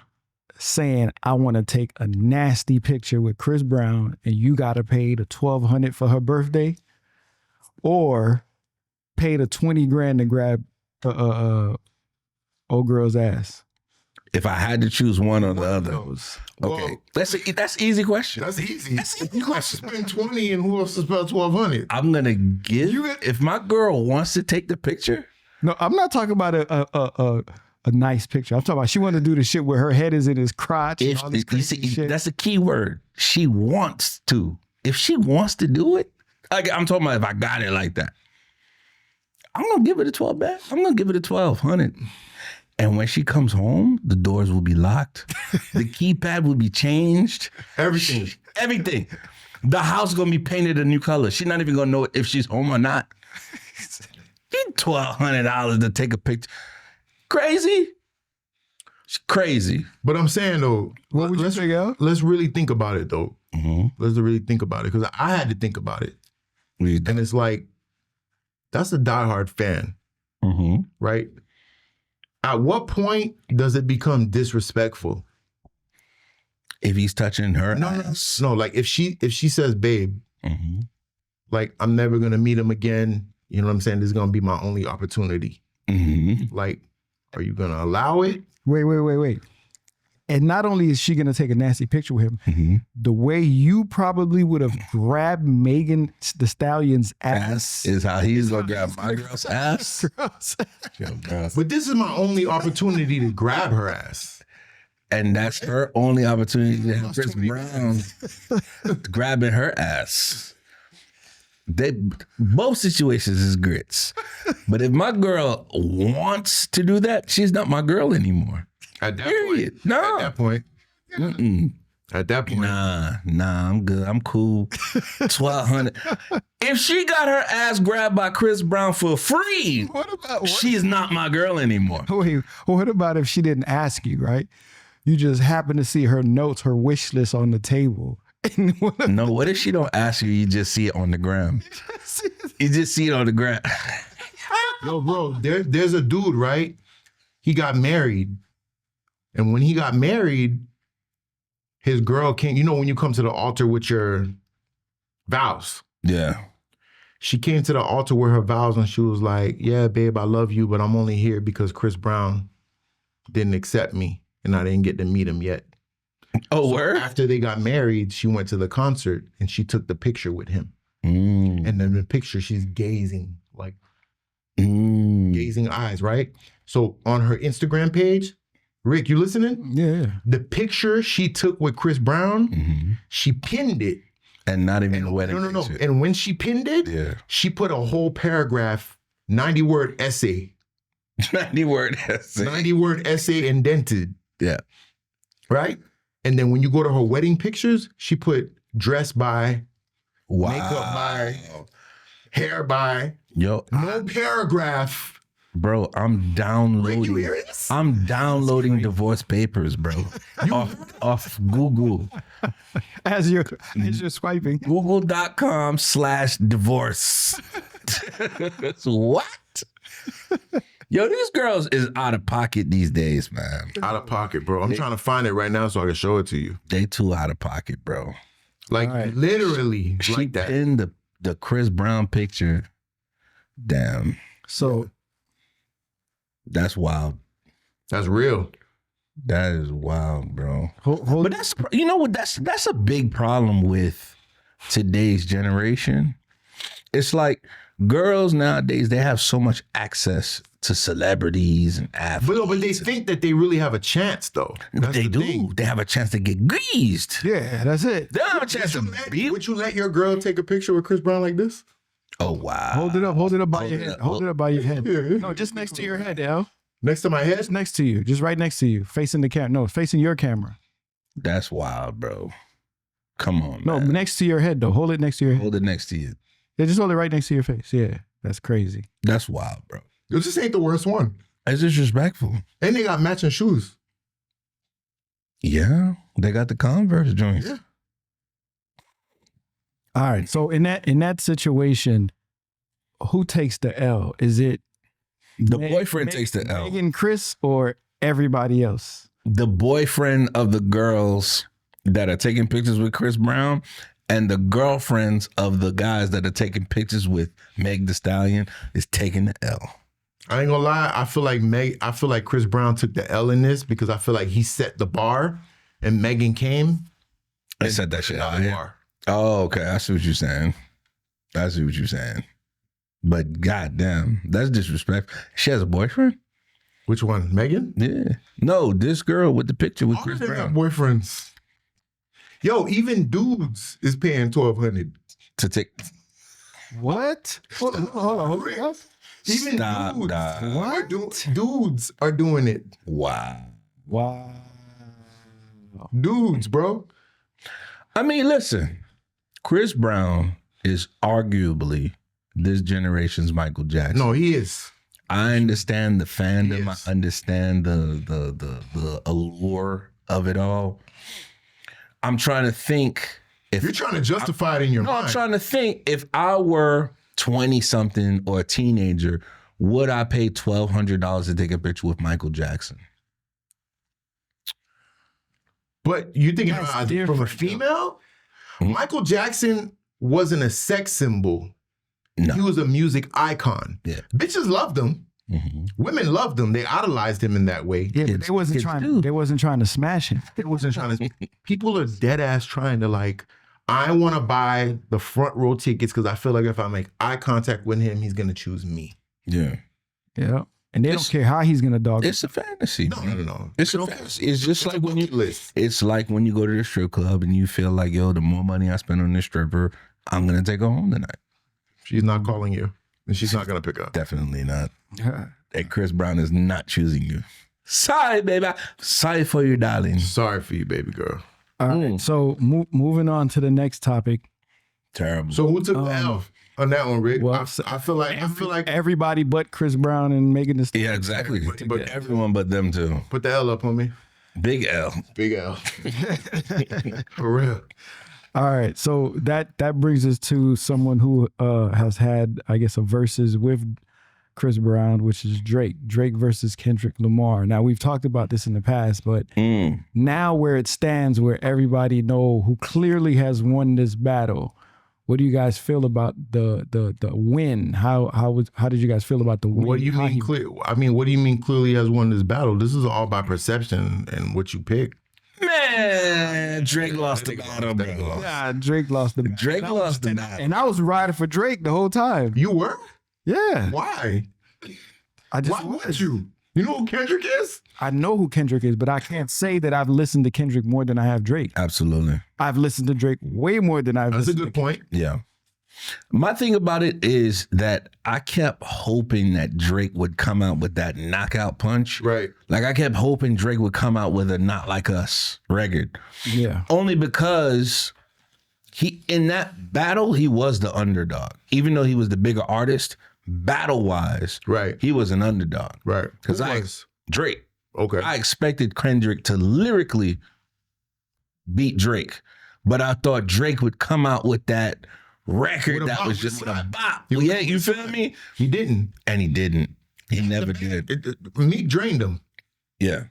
saying, I want to take a nasty picture with Chris Brown and you got to pay the $1,200 for her birthday, or pay the 20 grand to grab old girl's ass. If I had to choose one or the other. Those. Okay. That's an easy question. That's easy. You got to spend 20 and who else to spend 1,200? I'm gonna give if my girl wants to take the picture. No, I'm not talking about a nice picture. I'm talking about she want to do the shit where her head is in his crotch and If all this you crazy see, shit. that's a key word. She wants to. If she wants to do it, I'm talking about if I got it like that. I'm gonna give it a 12 back. I'm gonna give it a 1,200. And when she comes home, the doors will be locked. The keypad will be changed. Everything. Everything. The house gonna be painted a new color. She's not even gonna know if she's home or not. $1,200 to take a picture. Crazy. She's crazy. But I'm saying though, What would you say, Al? let's really think about it though. Mm-hmm. Let's really think about it, because I had to think about it. And it's like, that's a diehard fan, Mm-hmm. right? At what point does it become disrespectful? If he's touching her No, ass. no. Like if she says, babe, Mm-hmm. like I'm never gonna meet him again. You know what I'm saying? This is gonna be my only opportunity. Mm-hmm. Like, are you gonna allow it? Wait. And not only is she gonna take a nasty picture with him, Mm-hmm. the way you probably would have grabbed Megan the Stallion's Ass ass. is how he's gonna grab my girl's ass. Yo, bro. But this is my only opportunity to grab her ass. And that's her only opportunity to have Chris Brown grabbing her ass. Both situations is grits. But if my girl wants to do that, she's not my girl anymore. At that Period. point. No. At that point. Mm-mm. At that point. Nah, I'm good. I'm cool. 1,200. If she got her ass grabbed by Chris Brown for free, What about she's not my girl anymore. Wait, what about if she didn't ask you, right? You just happen to see her notes, her wish list on the table. And No, what if she don't ask you, you just see it on the gram? You just see it on the gram. Yo, bro, there's a dude, right? He got married. And when he got married, his girl came, you know, when you come to the altar with your vows, Yeah. she came to the altar with her vows and she was like, yeah, babe, I love you, but I'm only here because Chris Brown didn't accept me and I didn't get to meet him yet. Oh, So word? after they got married, she went to the concert and she took the picture with him. Mm. And then in the picture, she's gazing, like Mm. gazing eyes, right? So on her Instagram page, Rick, you listening? yeah. The picture she took with Chris Brown, Mhm. she pinned it. And not even a wedding No. picture. And when she pinned it, Yeah. she put a whole paragraph, 90-word essay, 90-word essay. 90-word essay indented, Yeah. right? And then when you go to her wedding pictures, she put dress by, Wow. makeup by, hair by, Yo, no paragraph. bro, I'm Rick, you downloading. hear this? I'm downloading divorce papers, bro. off Google. As you're swiping. Google.com/divorce. What? Yo, these girls is out of pocket these days, man. Out of pocket, bro. I'm trying to find it right now so I can show it to you. They too out of pocket, bro. Like All right. literally She like that. pinned the Chris Brown picture. Damn, So that's wild. That's real. That is wild, bro. hold But that's, you know what, that's a big problem with today's generation. It's like girls nowadays, they have so much access to celebrities and athletes. But they think that they really have a chance though. That's They the do. thing. They have a chance to get greased. yeah, that's it. They don't have a chance to beat. Would you let your girl take a picture with Chris Brown like this? Oh, wow. Hold it up by Hold your it head. up. Hold it up by your head. Yeah. No, just next to your head, Al. Next to my head? Just next to you. Just right next to you. Facing the camera. No, facing your camera. That's wild, bro. Come on, No, man. next to your head though. Hold it next to your head. Hold it next to you. Yeah, just hold it right next to your face. Yeah. That's crazy. That's wild, bro. This ain't the worst one. It's disrespectful. And they got matching shoes. Yeah, they got the Converse joints. Yeah. All right. So in that situation, who takes the L? Is it The boyfriend takes the L. Megan, Chris, or everybody else? The boyfriend of the girls that are taking pictures with Chris Brown and the girlfriends of the guys that are taking pictures with Meg Thee Stallion is taking the L. I ain't gonna lie, I feel like Chris Brown took the L in this because I feel like he set the bar and Megan came. I and said that shit set out the here. bar. Oh, okay. I see what you're saying. But goddamn, that's disrespectful. She has a boyfriend? Which one? Megan? Yeah. No, this girl with the picture with All Chris of them got Brown. boyfriends. Yo, even dudes is paying $1,200. To take. What? Hold on. Even Stop, dudes, dog. dudes are doing it. Wow. Wow. Dudes, bro. I mean, listen, Chris Brown is arguably this generation's Michael Jackson. No, he is. I understand the fandom. Yes. I understand the allure of it all. I'm trying to think if You're trying to justify it in your no, mind. I'm trying to think if I were 20 something or a teenager, would I pay $1,200 to take a picture with Michael Jackson? But you thinking That's about it from a different, female? Mhm. Michael Jackson wasn't a sex symbol. No. He was a music icon. Yeah. Bitches loved him. Mm-hmm. Women loved him. They idolized him in that way. Yeah, but Kids- they wasn't kids trying. do. They wasn't trying to smash him. It wasn't trying to. People are dead ass trying to like. I want to buy the front row tickets because I feel like if I make eye contact with him, he's gonna choose me. Yeah. Yeah, and they It's- don't care how he's gonna dog. It's a fantasy. No. It's a Okay. fantasy. It's just like when you list. it's like when you go to the strip club and you feel like, yo, the more money I spend on this stripper, I'm gonna take her home tonight. She's not calling you, and she's not gonna pick up. Definitely not. Yeah. That Chris Brown is not choosing you. Sorry, baby. Sorry for you, darling. Sorry for you, baby girl. All right. So moving on to the next topic. Terrible. So who took the L on that one, Rick? well, I feel like Everybody but Chris Brown and Megan Thee Stallion. yeah, exactly. But- Everyone but them too. put the L up on me. Big L. Big L. For real. All right, so that brings us to someone who has had, I guess, a versus with Chris Brown, which is Drake. Drake versus Kendrick Lamar. Now we've talked about this in the past, but now where it stands, where everybody know who clearly has won this battle. What do you guys feel about the win? How did you guys feel about the win? What do you How mean he- clear? I mean, what do you mean clearly has won this battle? This is all by perception and what you pick. Man, Drake lost the Drake battle, lost. bro. Yeah, Drake lost the Drake lost the battle. and I was riding for Drake the whole time. You were? Yeah, Why? I just Why would you? You know who Kendrick is? I know who Kendrick is, but I can't say that I've listened to Kendrick more than I have Drake. Absolutely. I've listened to Drake way more than I've That's a listened good point. Yeah. My thing about it is that I kept hoping that Drake would come out with that knockout punch. Right. Like I kept hoping Drake would come out with a Not Like Us record. Yeah. Only because he in that battle, he was the underdog. Even though he was the bigger artist, battle-wise, Right. he was an underdog. Right. Because Who I was? Drake. Okay. I expected Kendrick to lyrically beat Drake, but I thought Drake would come out with that record With a that bop, was just with a a bop. He was- Yeah, you feel me? He didn't. And he didn't. He never did. Meek drained him. Yeah.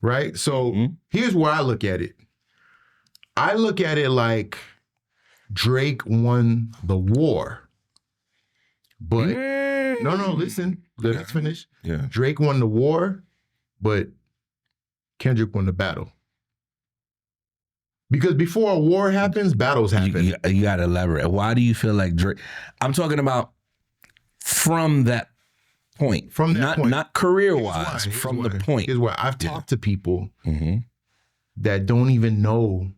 Right. So Mhm. here's where I look at it. I look at it like Drake won the war. But no, listen. Let us finish. Yeah. Drake won the war, but Kendrick won the battle. Because before a war happens, battles happen. You got to elaborate. Why do you feel like Drake? I'm talking about from that point. From that point. Not career Here's wise. why, From here's the why. point. Here's why. I've talked to people Mm-hmm. that don't even know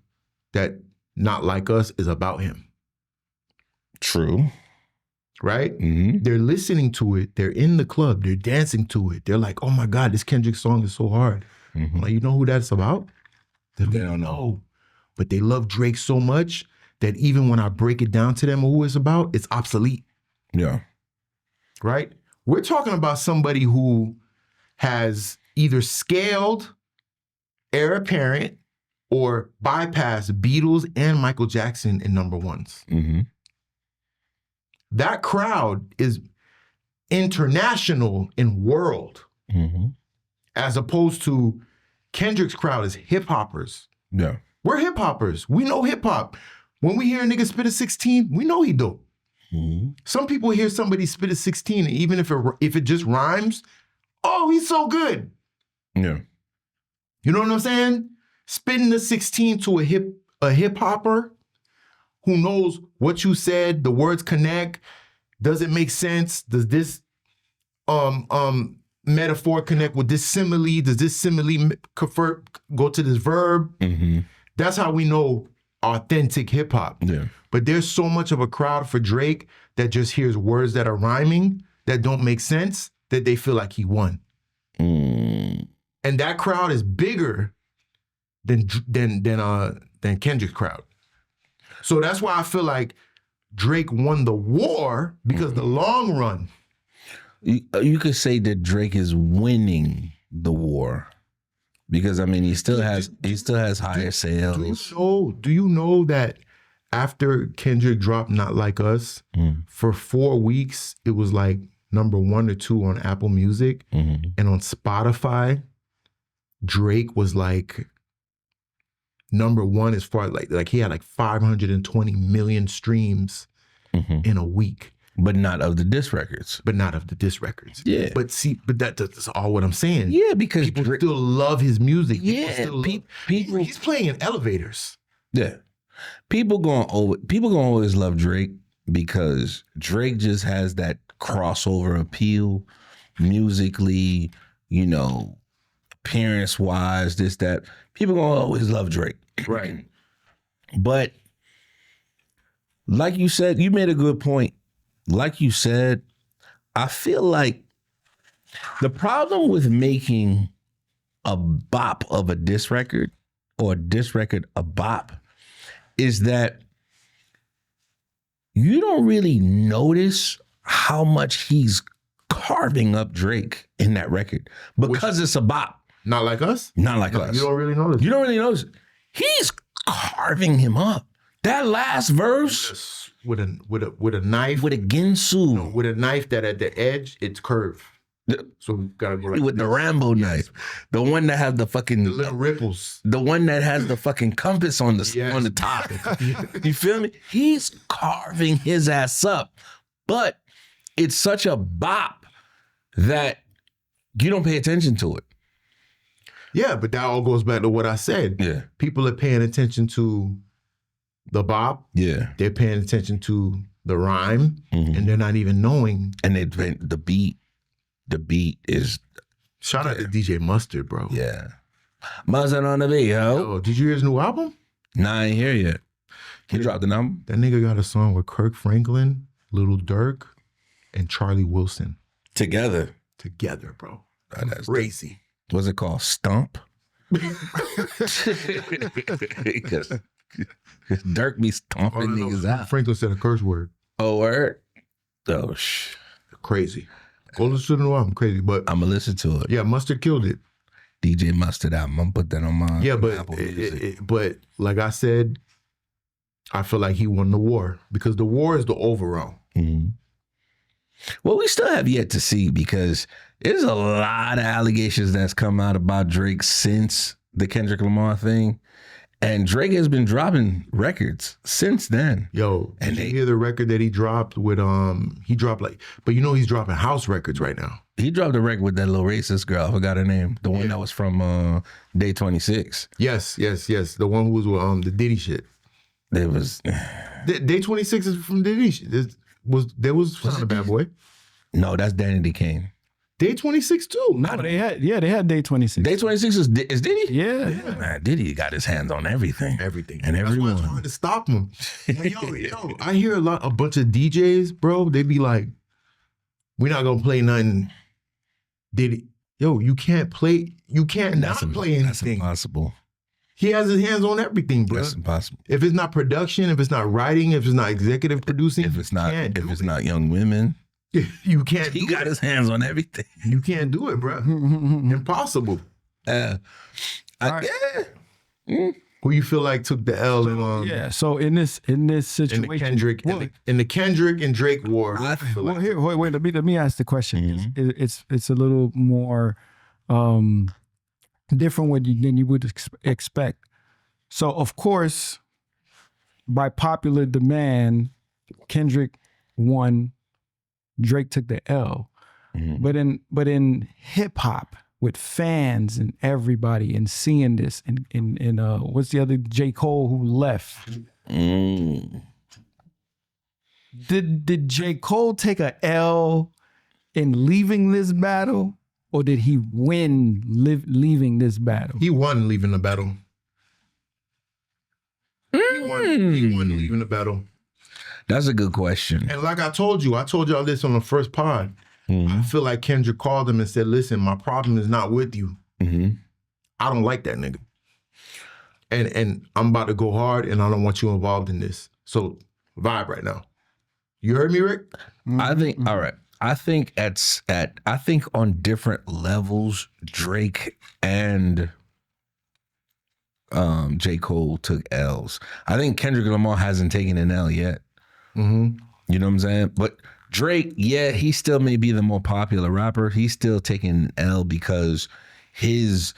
that Not Like Us is about him. True. Right? Mm-hmm. They're listening to it. They're in the club. They're dancing to it. They're like, oh my God, this Kendrick song is so hard. Mm-hmm. I'm like, you know who that's about? They don't know. But they love Drake so much that even when I break it down to them who it's about, it's obsolete. Yeah. Right? We're talking about somebody who has either scaled Heir Apparent or bypassed Beatles and Michael Jackson in number ones. Mm-hmm. That crowd is international in world, Mm-hmm. as opposed to Kendrick's crowd is hip hoppers. Yeah. We're hip hoppers. We know hip hop. When we hear a nigga spit a 16, we know he dope. Mm-hmm. Some people hear somebody spit a 16, and even if it just rhymes, oh, he's so good. Yeah. You know what I'm saying? Spitting the 16 to a hip hopper who knows what you said, the words connect, does it make sense? Does this metaphor connect with this simile? Does this simile go to this verb? Mm-hmm. That's how we know authentic hip hop. Yeah. But there's so much of a crowd for Drake that just hears words that are rhyming that don't make sense that they feel like he won. Mm. And that crowd is bigger than Kendrick's crowd. So that's why I feel like Drake won the war, because the long run. You could say that Drake is winning the war because I mean he still has higher sales. Do you know that after Kendrick dropped Not Like Us, for 4 weeks it was like number 1 or 2 on Apple Music, and on Spotify, Drake was like number 1 as far as like he had like 520 million streams in a week. But not of the diss records. Yeah. But that's all what I'm saying. Yeah, because people still love his music. People he's playing in elevators. Yeah. People gonna always love Drake because Drake just has that crossover appeal musically, you know, appearance wise, this, that. People gonna always love Drake. Right. But like you said, you made a good point. Like you said, I feel like the problem with making a bop of a diss record or a diss record a bop is that you don't really notice how much he's carving up Drake in that record because it's a bop. Not Like Us? Not Like Us. You don't really notice. You don't really notice. He's carving him up. That last verse with a knife, with a Ginsu, with a knife that at the edge it's curved. So we gotta go like with the Rambo knife, the one that has the fucking little ripples, the one that has the fucking compass on the top. You feel me? He's carving his ass up, but it's such a bop that you don't pay attention to it. Yeah, but that all goes back to what I said. Yeah, people are paying attention to the bop. Yeah, they're paying attention to the rhyme, and they're not even knowing. And the beat. The beat is... Shout out to DJ Mustard, bro. Yeah. Mustard on the beat, yo. Oh, did you hear his new album? Nah, I ain't hear yet. He dropped an album? That nigga got a song with Kirk Franklin, Lil Durk, and Charlie Wilson. Together, bro. Oh, that's crazy. What's it called? Stomp? Because Durk be stomping niggas out. Franklin said a curse word. Oh, word? Oh, crazy. Go listen to the new album, crazy. But I'm gonna listen to it. Yeah, Mustard killed it. DJ Mustard album. I'm gonna put that on my Apple Music. But like I said, I feel like he won the war because the war is the overall. Well, we still have yet to see because there's a lot of allegations that's come out about Drake since the Kendrick Lamar thing. And Drake has been dropping records since then. Yo, did you hear the record that he dropped with but you know he's dropping house records right now. He dropped a record with that little racist girl. I forgot her name. The one that was from Day 26. Yes. The one who was with the Diddy shit. There was Day 26 is from Diddy shit. There was not a bad boy. No, that's Danny Kane. Day 26 too. No, they had Day 26. Day 26 is Diddy? Yeah. Man, Diddy got his hands on everything. And everyone. That's why I'm trying to stop him. Yo, I hear a bunch of DJs, bro, they be like, we're not gonna play nothing. Diddy. Yo, you can't not play anything. That's impossible. He has his hands on everything, bro. That's impossible. If it's not production, if it's not writing, if it's not executive producing, if it's not young women, you can't. He got his hands on everything. You can't do it, bro. Impossible. Who you feel like took the L in? So in this situation, in the Kendrick and Drake war. Wait. Let me ask the question. It's a little more different than you would expect. So of course, by popular demand, Kendrick won. Drake took the L. But in hip hop, with fans and everybody and seeing this and what's the other J. Cole who left? Did J. Cole take a L in leaving this battle, or did he win leaving this battle? He won leaving the battle. He won leaving the battle. That's a good question. And like I told y'all this on the first pod. I feel like Kendrick called him and said, listen, my problem is not with you. I don't like that nigga. And I'm about to go hard and I don't want you involved in this. So vibe right now. You heard me, Rick? I think, all right. I think I think on different levels, Drake and J. Cole took L's. I think Kendrick Lamar hasn't taken an L yet. Mm-hmm. You know what I'm saying? But Drake, yeah, he still may be the more popular rapper. He's still taking an L because his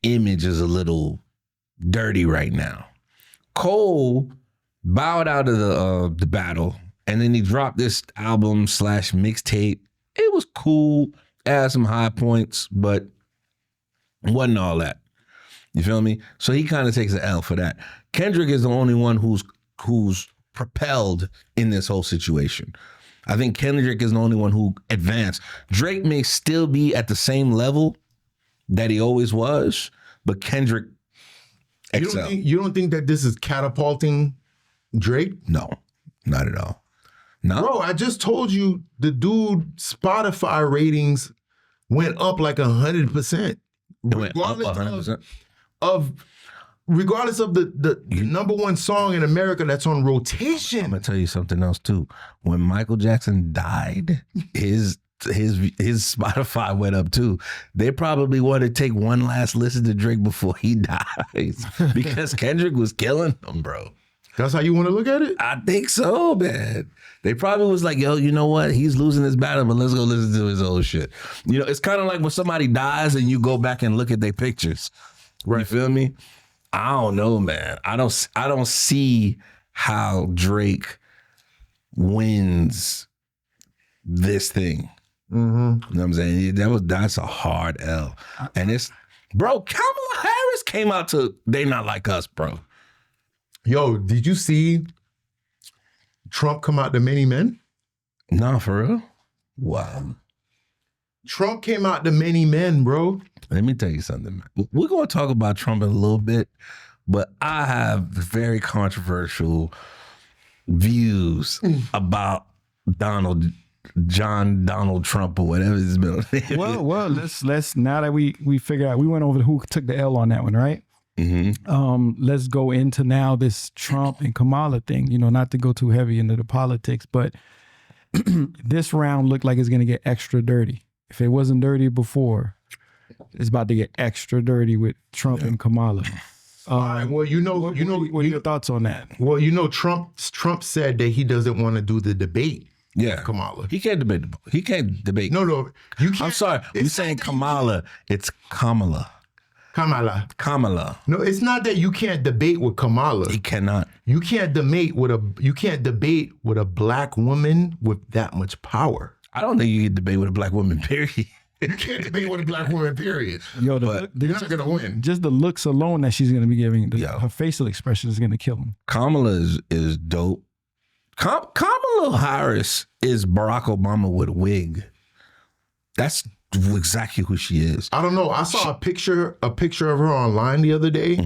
image is a little dirty right now. Cole bowed out of the battle, and then he dropped this album / mixtape. It was cool, had some high points, but wasn't all that. You feel me? So he kind of takes an L for that. Kendrick is the only one who's propelled in this whole situation. I think Kendrick is the only one who advanced. Drake may still be at the same level that he always was, but Kendrick excelled. You don't think that this is catapulting Drake? No, not at all. No. Bro, I just told you the dude Spotify ratings went up like 100%. It went up 100%. Regardless of the number one song in America that's on rotation. I'm gonna tell you something else too. When Michael Jackson died, his Spotify went up too. They probably want to take one last listen to Drake before he dies because Kendrick was killing him, bro. That's how you want to look at it? I think so, man. They probably was like, yo, you know what? He's losing his battle, but let's go listen to his old shit. You know, it's kind of like when somebody dies and you go back and look at their pictures. Right. You feel me? I don't know, man. I don't see how Drake wins this thing. Mm-hmm. You know what I'm saying? That's a hard L. And it's, bro, Kamala Harris came out to They Not Like Us, bro. Yo, did you see Trump come out to many men? Nah, for real? Wow. Trump came out to many men, bro. Let me tell you something, man. We're going to talk about Trump in a little bit, but I have very controversial views about Donald Trump or whatever his middle name. Well, let's now that we figured out, we went over who took the L on that one, right? Mm-hmm. Let's go into now this Trump and Kamala thing. You know, not to go too heavy into the politics, but this round looked like it's going to get extra dirty. If it wasn't dirty before, it's about to get extra dirty with Trump and Kamala. Well, what are your thoughts on that? Well, you know, Trump said that he doesn't want to do the debate. Yeah, Kamala. He can't debate. He can't debate. No, you can't. I'm sorry. We're saying Kamala. It's Kamala. Kamala. No, it's not that you can't debate with Kamala. He cannot. You can't debate with a black woman with that much power. I don't think you can debate with a black woman, period. You can't debate with a black woman, period. Yo, you're not gonna win. Just the looks alone that she's gonna be giving, Yo. her facial expression is gonna kill him. Kamala is dope. Kamala Harris is Barack Obama with a wig. That's exactly who she is. I don't know. I saw a picture of her online the other day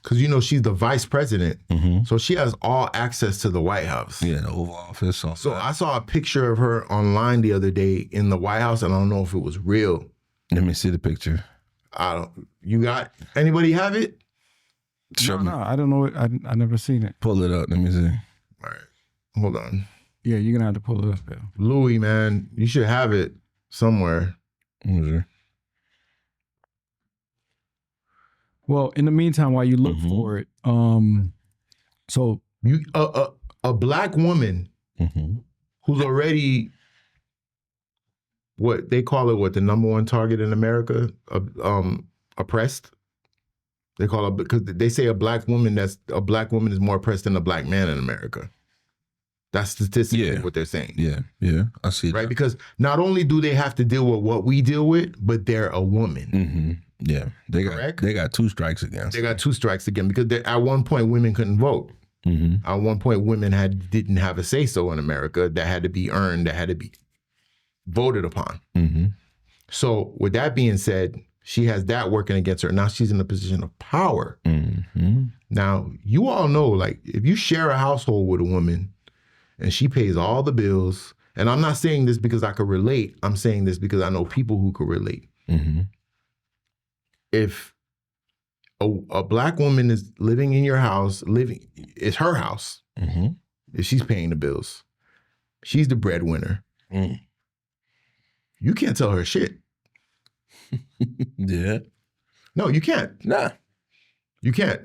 because you know she's the vice president, so she has all access to the White House. Yeah, the Oval Office. So I saw a picture of her online the other day in the White House, and I don't know if it was real. Let me see the picture. You got anybody have it? Show me. No, I don't know. I never seen it. Pull it up. Let me see. All right, hold on. Yeah, you're gonna have to pull it up, Bill. Louie, man, you should have it somewhere. Well, in the meantime, while you look for it, so you a black woman who's already what they call it, the number one target in America, oppressed. They call it because they say a black woman is more oppressed than a black man in America. That's statistically what they're saying. Yeah, I see that. Right? Because not only do they have to deal with what we deal with, but they're a woman. Yeah, they got two strikes against. They got two strikes again because at one point women couldn't vote. At one point women didn't have a say so in America. That had to be earned. That had to be voted upon. So with that being said, she has that working against her. Now she's in a position of power. Now you all know, like if you share a household with a woman, and she pays all the bills. And I'm not saying this because I could relate. I'm saying this because I know people who could relate. If a black woman is living in your house, it's her house. If she's paying the bills, she's the breadwinner. you can't tell her shit. Yeah. No, you can't. Nah. You can't.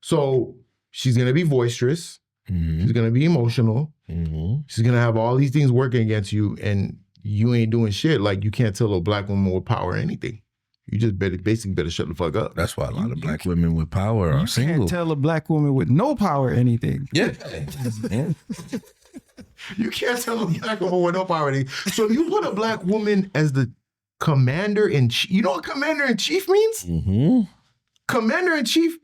So she's gonna be boisterous. Mm-hmm. She's gonna be emotional. Mm-hmm. She's gonna have all these things working against you, and you ain't doing shit. Like, you can't tell a black woman with power anything. You just basically better shut the fuck up. That's why a lot of black women with power are single. Can't tell a black woman with no power anything. Yeah. You can't tell a black woman with no power anything. So you put a black woman as the commander-in-chief. You know what commander-in-chief means? Mm-hmm. Commander-in-chief.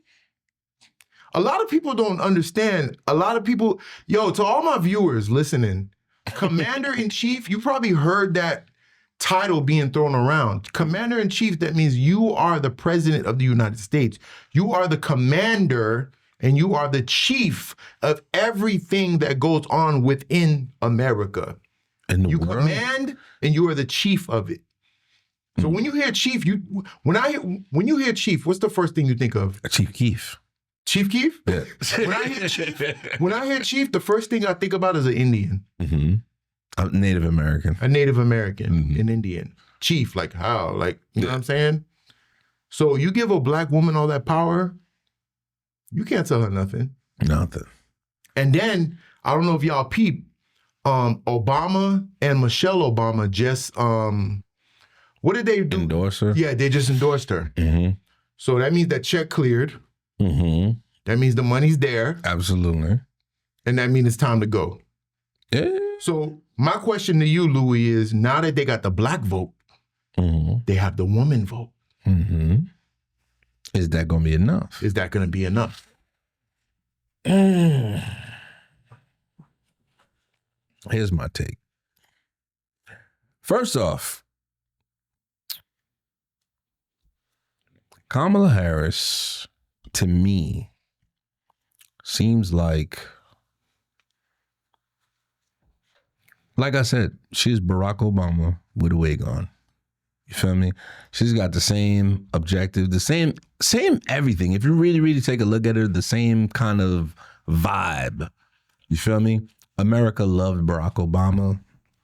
A lot of people don't understand. A lot of people, to all my viewers listening, commander-in-chief, you probably heard that title being thrown around. Commander-in-chief, that means you are the president of the United States. You are the commander and you are the chief of everything that goes on within America. And you command and you are the chief of it. So when you hear chief, when you hear chief, what's the first thing you think of? Chief Keef. Chief Keef? Yeah. When I hear chief, the first thing I think about is an Indian. Mm-hmm. A Native American. A Native American, Mm-hmm. an Indian. Chief, like how? Like, you know what I'm saying? So you give a black woman all that power, you can't tell her nothing. Nothing. And then, I don't know if y'all peep, Obama and Michelle Obama just, what did they do? Endorse her? Yeah, they just endorsed her. Mm-hmm. So that means that check cleared. Mm-hmm. That means the money's there. Absolutely. And that means it's time to go. Yeah. So my question to you, Louie, is now that they got the black vote, Mm-hmm. they have the woman vote. Mm-hmm. Is that going to be enough? Is that going to be enough? Here's my take. First off, Kamala Harris, to me, seems like I said, she's Barack Obama with a wig on. You feel me? She's got the same objective, the same everything. If you really, really take a look at her, the same kind of vibe. You feel me? America loved Barack Obama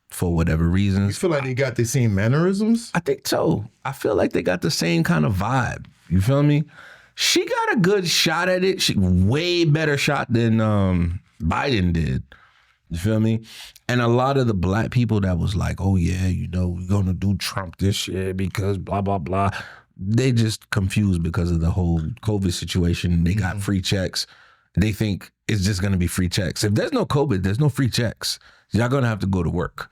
for whatever You reasons. feel like they got the same mannerisms? I think so. I feel like they got the same kind of vibe. You feel me? She got a good shot at it. Way better shot than Biden did. You feel me? And a lot of the black people that was like, oh yeah, we're gonna do Trump this year because blah, blah, blah. They just confused because of the whole COVID situation. They got free checks. They think it's just gonna be free checks. If there's no COVID, there's no free checks. Y'all gonna have to go to work.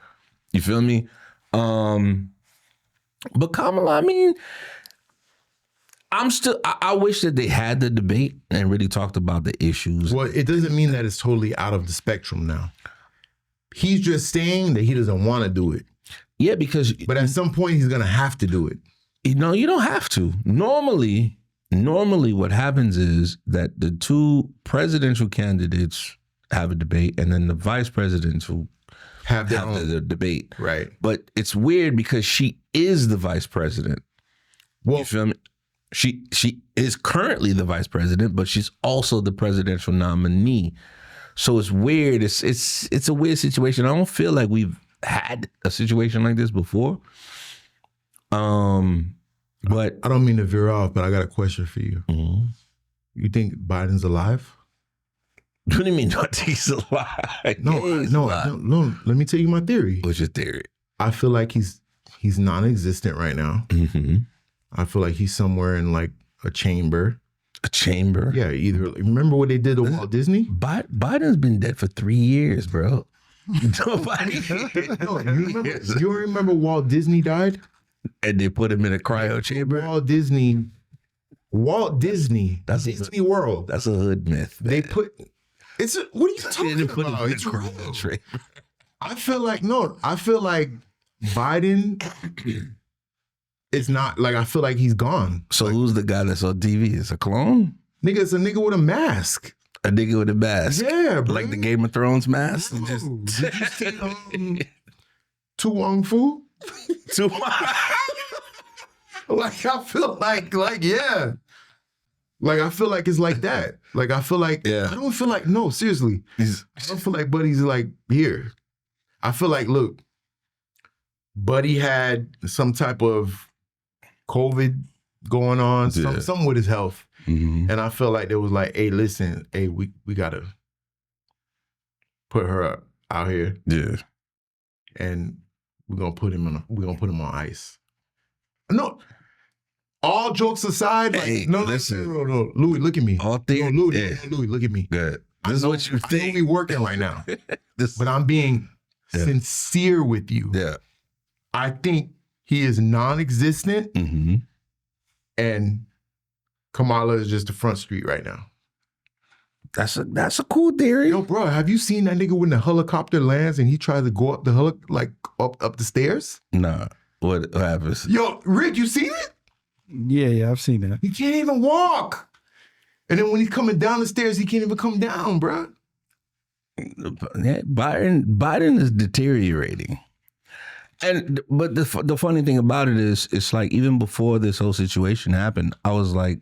You feel me? But Kamala, I mean, I wish that they had the debate and really talked about the issues. Well, it doesn't mean that it's totally out of the spectrum now. He's just saying that he doesn't want to do it. Yeah, because But at some point, he's going to have to do it. you don't have to. Normally what happens is that the two presidential candidates have a debate and then the vice presidents who Have their have own. the debate. Right. But it's weird because she is the vice president. Well, You feel me? She is currently the vice president, but she's also the presidential nominee. So it's weird. It's a weird situation. I don't feel like we've had a situation like this before. But I don't mean to veer off, but I got a question for you. Mhm. You think Biden's alive? What do you mean not he's alive? No, Yeah, he's no, alive. no. Let me tell you my theory. What's your theory? I feel like he's non-existent right now. Mm-hmm. I feel like he's somewhere in like a chamber. A chamber? Yeah, either. Remember what they did to Walt Disney? Biden's been dead for 3 years, bro. Nobody. No, you remember Walt Disney died? And they put him in a cryo chamber? Walt Disney, That's Disney World. That's a hood myth. They put, what are you talking They put him about? in a It's cryo real. chamber. I feel like Biden is not, like, I feel like he's gone. So who's the guy that's on TV? Is a clone? Nigga, it's a nigga with a mask. A nigga with a mask? Yeah, bro. Like the Game of Thrones mask? No. Just Did you see, Tu Wong Fu? too Like, I feel like, yeah. Like, I feel like it's like that. Like, I feel like, Yeah. I don't feel like, no, seriously. He's I don't feel like Buddy's like here. I feel like, look, Buddy had some type of COVID going on, something with his health. Mm-hmm. And I felt like there was like, hey, listen, hey, we gotta put her out here. Yeah. And we're gonna put him on ice. No, all jokes aside, like, Hey, no, Louie, look at me. All theory. Louie, look at me. Good. This is what you think. I know we working right now, This, but I'm being sincere with you. yeah. I think he is non-existent, Mm-hmm. and Kamala is just the front street right now. That's a cool theory. Yo, bro, have you seen that nigga when the helicopter lands and he tries to go up the up the stairs? Nah. What happens? Yo, Rick, you seen it? Yeah, I've seen that. He can't even walk. And then when he's coming down the stairs, he can't even come down, bro. Yeah, Biden is deteriorating. But the funny thing about it is, it's like even before this whole situation happened, I was like,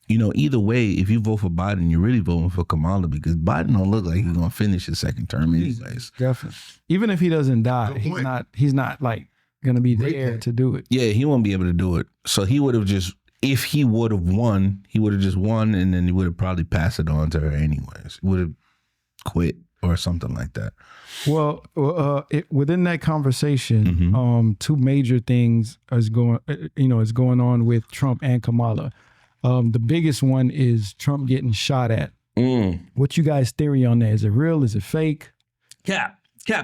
either way, if you vote for Biden, you're really voting for Kamala because Biden don't look like he's gonna finish his second term anyways. Definitely. Even if he doesn't die, Good point. he's not like gonna be Great there point. to do it. Yeah, he won't be able to do it. So he would have just, if he would have won, he would have just won, and then he would have probably passed it on to her anyways. He would have quit or something like that. Well, within that conversation, two major things is going on with Trump and Kamala. The biggest one is Trump getting shot at. What you guys' theory on that? Is it real? Is it fake? Cap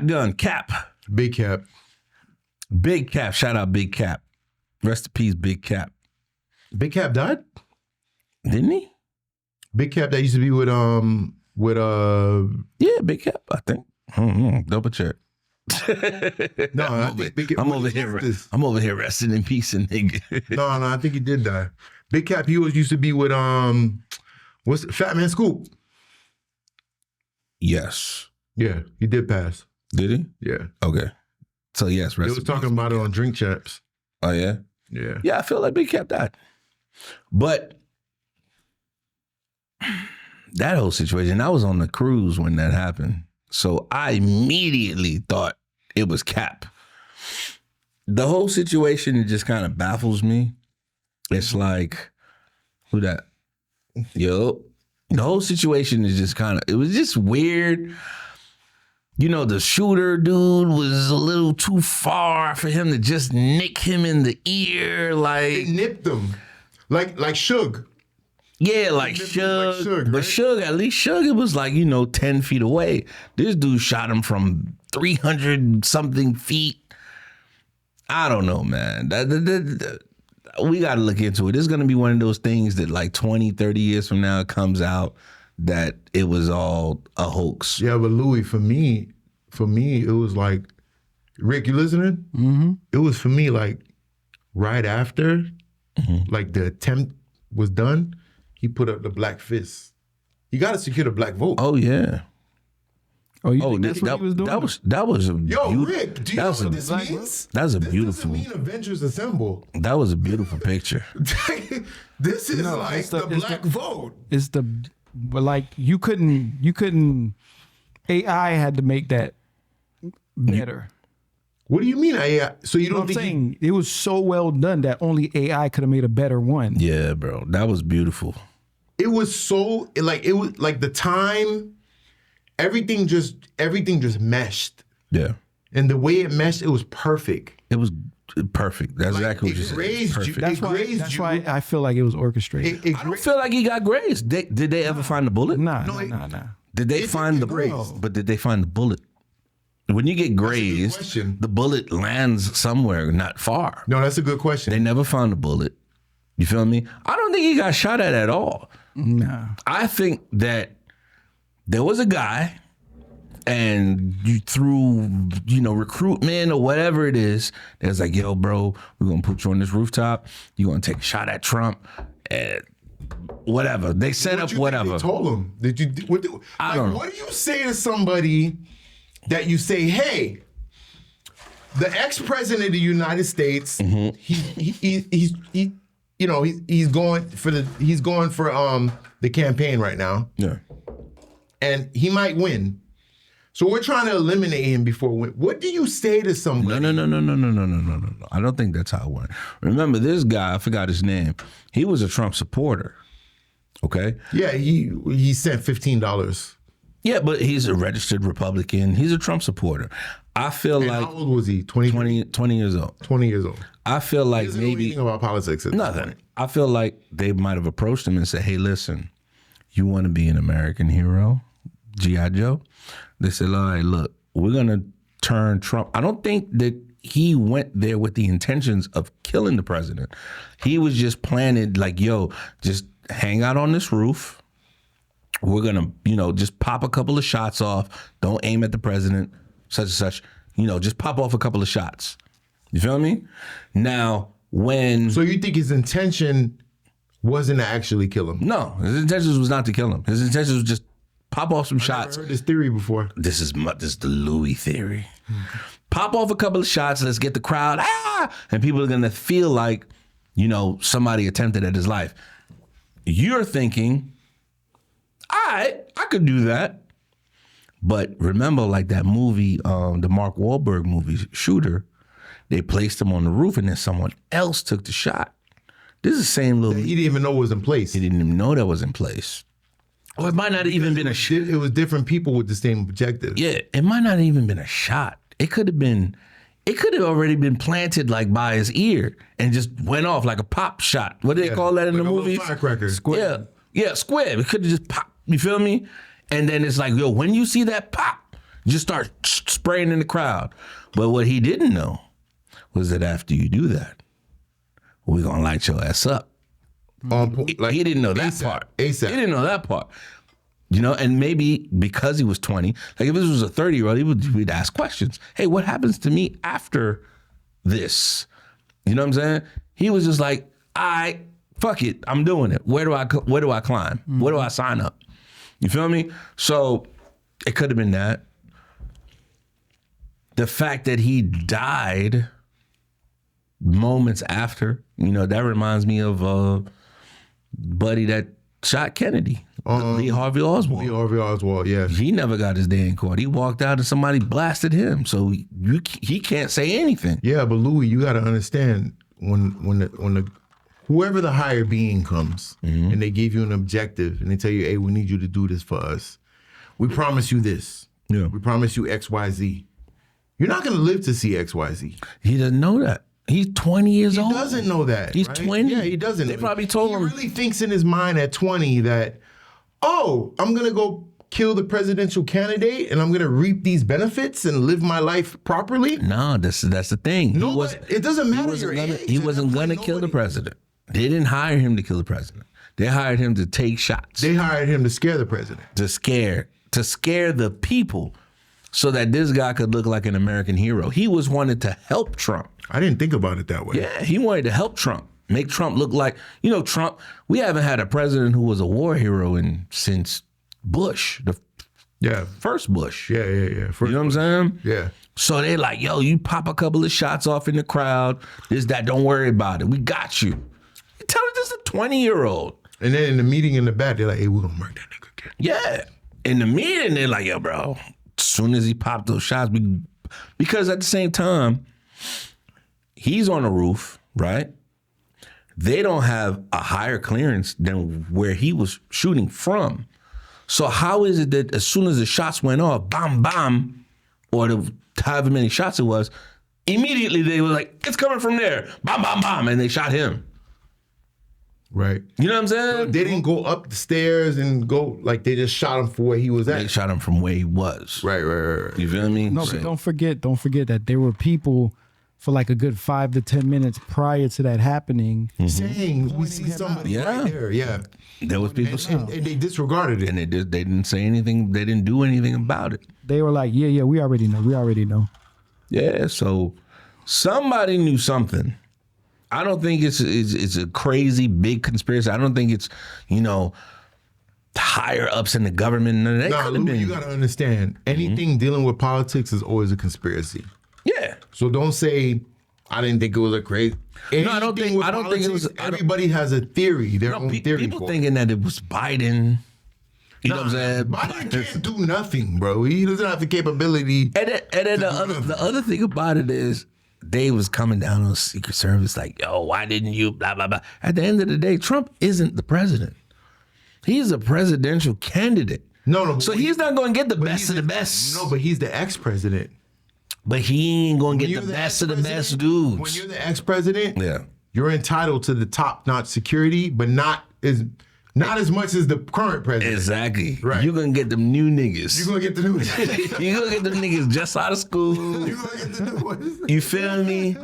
gun, Cap. Big Cap. Big Cap. Shout out Big Cap. Rest in peace, Big Cap. Big Cap died? Didn't he? Big Cap that used to be with Yeah, Big Cap, I think. Double check. No, I think Big Cap. I'm over here resting in peace and nigga. No, I think he did die. Big Cap, he used to be with what's it, Fat Man Scoop. Yes. Yeah, he did pass. Did he? Yeah. Okay. So yes, They rest was in talking peace. about it on Drink Champs. Oh yeah? Yeah. Yeah, I feel like Big Cap died. But that whole situation, I was on the cruise when that happened. So I immediately thought it was Cap. The whole situation, it just kind of baffles me. It's like, who that? Yo. The whole situation is just it was just weird. The shooter dude was a little too far for him to just nick him in the ear. They nipped him. Like Suge. Yeah, like Like Suge. Suge, But right? Suge, at least Suge, it was like, 10 feet away. This dude shot him from 300 something feet. I don't know, man. We got to look into it. It's going to be one of those things that like 20, 30 years from now it comes out that it was all a hoax. Yeah, but Louie, for me, it was like, Rick, you listening? Mm-hmm. It was for me like right after, like the attempt was done, he put up the black fist. He got to secure the black vote. Oh, yeah. Oh, you think that's what he was doing? That was a Yo, Rick, do you know what this means? That was a This beautiful. doesn't mean Avengers Assemble. That was a beautiful picture. This is No, like it's the it's black vote. It's but like you couldn't. AI had to make that better. What do you mean? So you You know don't what I'm think saying? It was so well done that only AI could have made a better one. Yeah, bro. That was beautiful. it was so it was like the time, everything just meshed. Yeah. And the way it meshed, it was perfect. It was perfect. That's Like, exactly what it you said. grazed you. Perfect. That's It why. grazed That's you. why I feel like it was orchestrated. It I don't feel like he got grazed. Did they ever find the bullet? Nah. Did they It find the didn't get grazed. But did they find the bullet? When you get grazed, question. the bullet lands somewhere not far. No, that's a good question. They never found the bullet. You feel me? I don't think he got shot at all. Nah. I think that there was a guy, and you through recruitment or whatever it is, there's like, yo, bro, we're gonna put you on this rooftop. You're gonna take a shot at Trump, and whatever. They set What up you think whatever. they told him? Did you? I don't know. What do you say to somebody that you say, hey, the ex-president of the United States, Mm-hmm. he's going for the campaign right now, Yeah. and he might win. So we're trying to eliminate him before. What do you say to somebody? No. I don't think that's how it went. Remember, this guy, I forgot his name. He was a Trump supporter. Okay? Yeah, he sent $15. Yeah, but he's a registered Republican. He's a Trump supporter. I feel And like how old was he? 20 years old. 20 years old. I feel like He doesn't know maybe anything about politics. At this nothing. point. I feel like they might have approached him and said, "Hey, listen, you want to be an American hero, G.I. Joe?" They said, "All right, look, we're gonna turn Trump." I don't think that he went there with the intentions of killing the president. He was just planted like, "Yo, just hang out on this roof. We're gonna, just pop a couple of shots off. Don't aim at the president, such and such. Just pop off a couple of shots." You feel me? Now, So you think his intention wasn't to actually kill him? No, his intentions was not to kill him. His intentions was just pop off some shots. I heard this theory before. This is the Louie theory. Pop off a couple of shots. Let's get the crowd. And people are gonna feel like, somebody attempted at his life. You're thinking, all right, I could do that. But remember, like that movie, the Mark Wahlberg movie, Shooter, they placed him on the roof and then someone else took the shot. This is the same little... He didn't even know it was in place. He didn't even know that was in place. Or it might not have even been a shot. It was different people with the same objective. Yeah, it might not have even been a shot. It could have already been planted like by his ear and just went off like a pop shot. What do they call that in the movies? Firecracker. Yeah, squib. It could have just popped. You feel me? And then it's like, yo, when you see that pop, just start spraying in the crowd. But what he didn't know was that after you do that, we're gonna light your ass up. He didn't know that part. ASAP. He didn't know that part. And maybe because he was 20, like if this was a 30-year-old, he'd ask questions. Hey, what happens to me after this? You know what I'm saying? He was just like, fuck it, I'm doing it. Where do I climb? Where do I sign up? You feel me? So it could have been that. The fact that he died moments after, that reminds me of buddy that shot Kennedy, Lee Harvey Oswald. Lee Harvey Oswald, yeah. He never got his day in court. He walked out and somebody blasted him, so he can't say anything. Yeah, but Louie, you got to understand when whoever the higher being comes and they give you an objective and they tell you, hey, we need you to do this for us. We promise you this. Yeah. We promise you X, Y, Z. You're not going to live to see X, Y, Z. He doesn't know that. He's 20 years old. He doesn't know that. He's right? 20. Yeah, he doesn't. They probably told him. He really thinks in his mind at 20 that, I'm going to go kill the presidential candidate and I'm going to reap these benefits and live my life properly. No, that's the thing. No, but it doesn't matter your age. He wasn't going to kill the president. They didn't hire him to kill the president. They hired him to take shots. They hired him to scare the president. To scare the people so that this guy could look like an American hero. He wanted to help Trump. I didn't think about it that way. Yeah, he wanted to help Trump. Make Trump look like, Trump, we haven't had a president who was a war hero since Bush, the first Bush. Yeah. You know what I'm saying? Yeah. So they're like, yo, you pop a couple of shots off in the crowd, don't worry about it. We got you. Tell it this is a 20-year-old. And then in the meeting in the back, they're like, hey, we're going to murder that nigga again. Yeah. In the meeting, they're like, yo, bro, as soon as he popped those shots, because at the same time, he's on the roof, right? They don't have a higher clearance than where he was shooting from. So how is it that as soon as the shots went off, bam, bam, or however many shots it was, immediately they were like, it's coming from there, bam, bam, bam, and they shot him. Right. You know what I'm saying? They didn't go up the stairs and go, like they just shot him for where he was at. They shot him from where he was. Right. You feel me? No, but don't forget that there were people for like a good 5 to 10 minutes prior to that happening. Saying we see somebody right there. Yeah. There was people saying. And they disregarded it. And they didn't say anything. They didn't do anything about it. They were like, yeah, we already know. Yeah, so somebody knew something. I don't think it's a crazy big conspiracy. I don't think it's, higher ups in the government. None of that could have been. You got to understand, anything dealing with politics is always a conspiracy. Yeah. So don't say, I didn't think it was a crazy. No, I don't think it was. Everybody has a theory, their own theory. People thinking that it was Biden. You know what I'm saying? Biden can't do nothing, bro. He doesn't have the capability. And then the other thing about it is they was coming down on Secret Service like, yo, why didn't you blah, blah, blah. At the end of the day, Trump isn't the president. He's a presidential candidate. No. So he's not going to get the best of the best. No, but he's the ex-president. But he ain't going to get the best of the best dudes. When you're the ex-president, Yeah. you're entitled to the top-notch security, but not as much as the current president. Exactly. Right. You're going to get them new niggas. You're going to get the new ones. You're going to get them niggas just out of school. You're going to get the new ones. You feel me?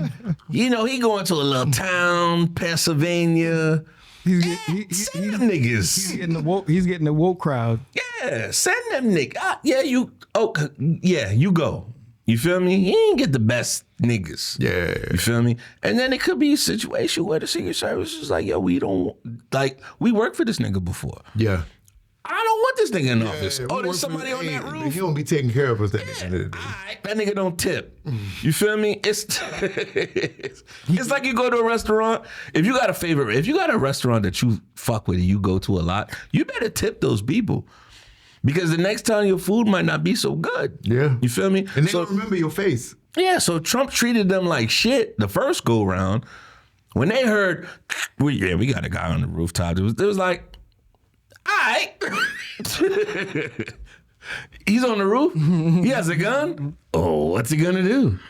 You know, he going to a little town, Pennsylvania. He's Send them niggas. He's getting the woke crowd. Yeah, send them niggas. You go. You feel me? He ain't get the best niggas. Yeah. You feel me? And then it could be a situation where the Secret Service is like, yo, we worked for this nigga before. Yeah. I don't want this nigga in office. Oh, there's somebody on that roof. He don't be taking care of us at the end of the day. Alright, that nigga don't tip. You feel me? It's like you go to a restaurant. If you got a restaurant that you fuck with and you go to a lot, you better tip those people. Because the next time your food might not be so good. Yeah. You feel me? And they don't remember your face. Yeah, so Trump treated them like shit the first go round. When they heard, we got a guy on the rooftop. It was like, all right. He's on the roof. He has a gun. Oh, what's he gonna do?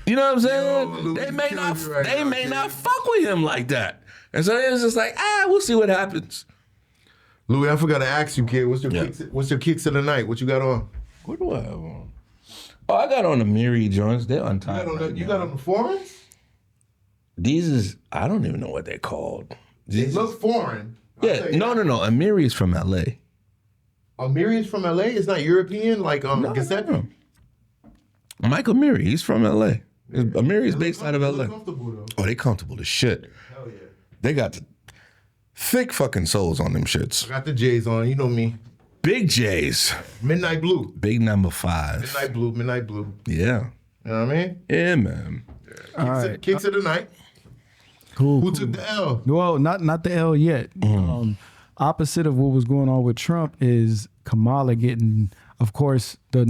You know what I'm saying? Yo, Louie, they may not right now, fuck with him like that. And so it was just like, we'll see what happens. Louie, I forgot to ask you, kid. What's your kicks of the night? What you got on? What do I have on? Oh, I got on the Miri joints. They're untied. You got on the foreigns? These I don't even know what they're called. They look foreign. Yeah, no. Amiri is from LA. Amiri is from LA? It's not European like Giuseppe? No. Michael Amiri, he's from LA. Amiri is based out of LA. Comfortable, though. Oh, they comfortable as shit. Hell yeah. They got the thick fucking soles on them shits. I got the J's on. You know me. Big J's. Midnight Blue. Big number 5. Midnight Blue. Yeah. You know what I mean? Yeah, man. All right. Kicks of the night. Cool. Who took the L? Well, not the L yet. Opposite of what was going on with Trump is Kamala getting, of course, the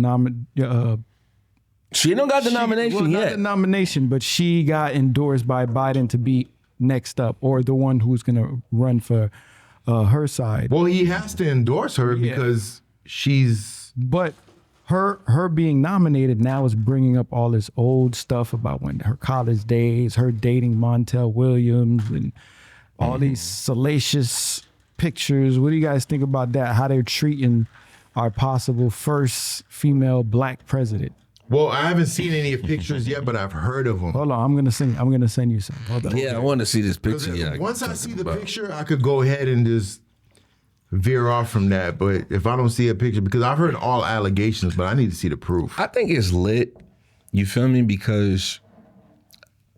She don't got the nomination not yet. the nomination, but she got endorsed by Biden to be next up, or the one who's going to run for her side. Well, he has to endorse her because she's... But her being nominated now is bringing up all this old stuff about when her college days, her dating Montel Williams, and all these salacious pictures. What do you guys think about that? How they're treating our possible first female black president? Well, I haven't seen any pictures yet, but I've heard of them. Hold on, I'm gonna send you some. Hold on. Yeah, I want to see this picture. Yeah, Once I see the picture, I could go ahead and just veer off from that. But if I don't see a picture, because I've heard all allegations, but I need to see the proof. I think it's lit. You feel me? Because